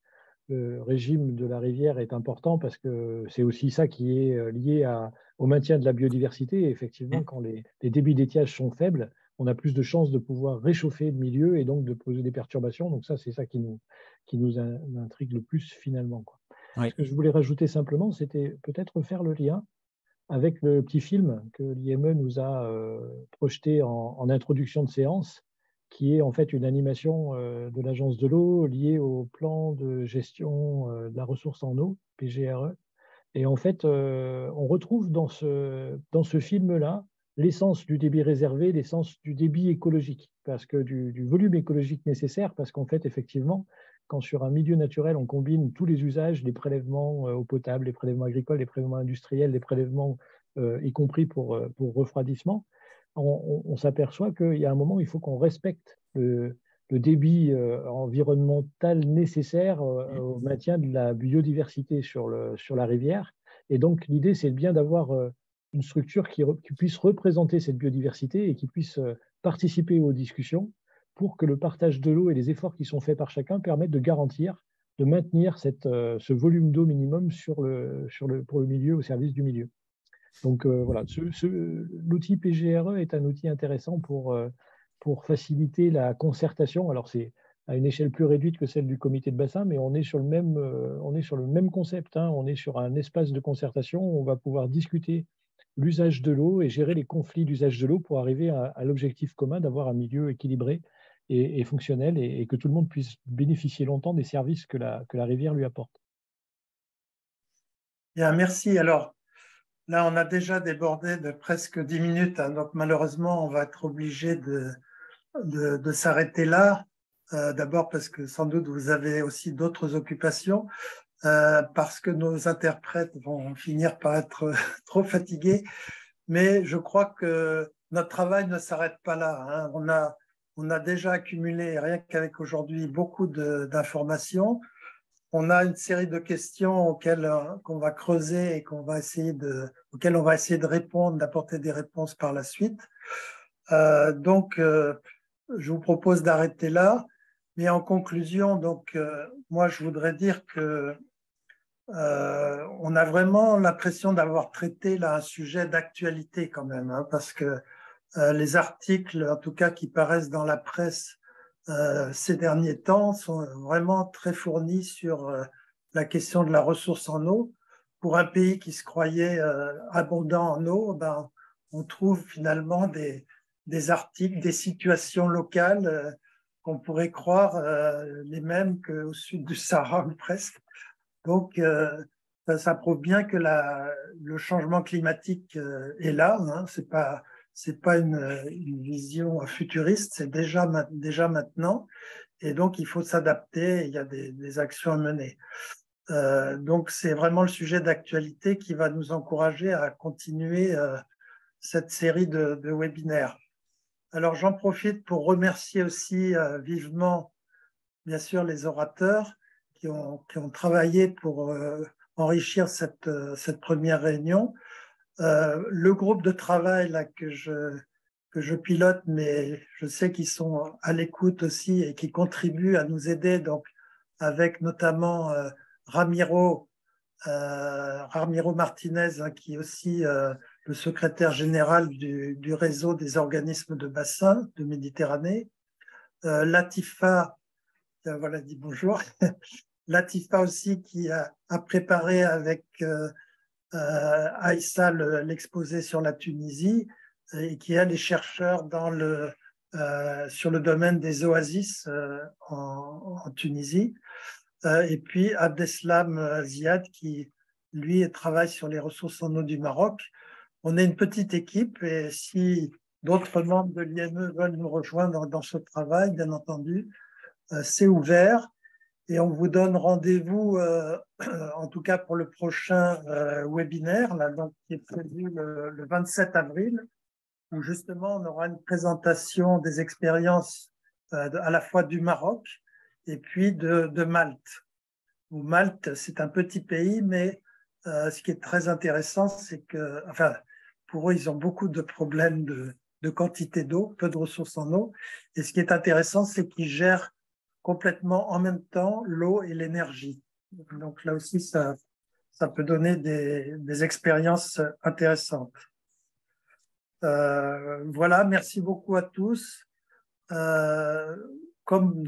le régime de la rivière est important parce que c'est aussi ça qui est lié au maintien de la biodiversité. Et effectivement, quand les débits d'étiage sont faibles, on a plus de chances de pouvoir réchauffer le milieu et donc de poser des perturbations. Donc ça, c'est ça qui nous intrigue le plus finalement, quoi. Oui. Ce que je voulais rajouter simplement, c'était peut-être faire le lien avec le petit film que l'IME nous a projeté en introduction de séance, qui est en fait une animation de l'Agence de l'eau liée au plan de gestion de la ressource en eau, PGRE. Et en fait, on retrouve dans ce film-là l'essence du débit réservé, l'essence du débit écologique, parce que du volume écologique nécessaire, parce qu'en fait, effectivement, quand sur un milieu naturel, on combine tous les usages, les prélèvements eau potable, les prélèvements agricoles, les prélèvements industriels, les prélèvements y compris pour refroidissement, on s'aperçoit qu'il y a un moment où il faut qu'on respecte le débit environnemental nécessaire au maintien de la biodiversité sur la rivière. Et donc, l'idée, c'est bien d'avoir une structure qui puisse représenter cette biodiversité et qui puisse participer aux discussions pour que le partage de l'eau et les efforts qui sont faits par chacun permettent de garantir, de maintenir ce volume d'eau minimum pour le milieu, au service du milieu. Donc voilà, l'outil PGRE est un outil intéressant pour faciliter la concertation. Alors c'est à une échelle plus réduite que celle du comité de bassin, mais on est sur le même concept, hein. On est sur un espace de concertation où on va pouvoir discuter l'usage de l'eau et gérer les conflits d'usage de l'eau pour arriver à l'objectif commun d'avoir un milieu équilibré et fonctionnel et que tout le monde puisse bénéficier longtemps des services que la rivière lui apporte. Bien, merci. Alors, là, on a déjà débordé de presque 10 minutes, hein, donc malheureusement, on va être obligé de s'arrêter là. D'abord parce que sans doute vous avez aussi d'autres occupations, parce que nos interprètes vont finir par être trop fatigués. Mais je crois que notre travail ne s'arrête pas là, hein. On a déjà accumulé, rien qu'avec aujourd'hui, beaucoup d'informations. On a une série de questions qu'on va creuser et auxquelles on va essayer de répondre, d'apporter des réponses par la suite. Donc, je vous propose d'arrêter là. Mais en conclusion, donc, moi, je voudrais dire que on a vraiment l'impression d'avoir traité là un sujet d'actualité quand même, hein, parce que les articles, en tout cas, qui paraissent dans la presse ces derniers temps sont vraiment très fournis sur la question de la ressource en eau. Pour un pays qui se croyait abondant en eau, ben, on trouve finalement des articles, des situations locales qu'on pourrait croire les mêmes qu'au sud du Sahara ou presque. Donc, ça prouve bien que le changement climatique est là, hein. C'est pas une vision futuriste, c'est déjà maintenant. Et donc, il faut s'adapter, il y a des actions à mener. Donc, c'est vraiment le sujet d'actualité qui va nous encourager à continuer cette série de webinaires. Alors, j'en profite pour remercier aussi vivement, bien sûr, les orateurs qui ont travaillé pour enrichir cette première réunion. Le groupe de travail là, que je pilote, mais je sais qu'ils sont à l'écoute aussi et qui contribuent à nous aider, donc avec notamment Ramiro Martinez, hein, qui est aussi le secrétaire général du réseau des organismes de bassin de Méditerranée. Latifa, voilà, dit bonjour. Latifa aussi qui a préparé avec Aïssa l'exposé sur la Tunisie et qui est les chercheurs sur le domaine des oasis en Tunisie. Et puis Abdeslam Ziad qui, lui, travaille sur les ressources en eau du Maroc. On est une petite équipe et si d'autres membres de l'IME veulent nous rejoindre dans ce travail, bien entendu, c'est ouvert. Et on vous donne rendez-vous, en tout cas pour le prochain webinaire, là, donc, qui est prévu le 27 avril, où justement on aura une présentation des expériences à la fois du Maroc et puis de Malte. Où Malte, c'est un petit pays, mais ce qui est très intéressant, c'est que, enfin, pour eux, ils ont beaucoup de problèmes de quantité d'eau, peu de ressources en eau. Et ce qui est intéressant, c'est qu'ils gèrent complètement en même temps l'eau et l'énergie. Donc là aussi, ça ça peut donner des expériences intéressantes. Voilà, merci beaucoup à tous. Comme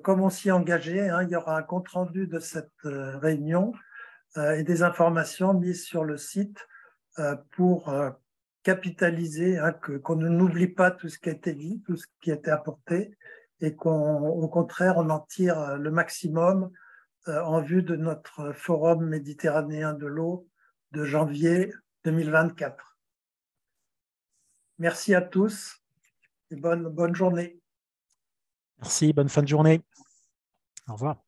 on s'y est engagé, hein, il y aura un compte-rendu de cette réunion et des informations mises sur le site pour capitaliser, hein, qu'on n'oublie pas tout ce qui a été dit, tout ce qui a été apporté, et qu'au contraire, on en tire le maximum en vue de notre forum méditerranéen de l'eau de janvier 2024. Merci à tous et bonne journée. Merci, bonne fin de journée. Au revoir.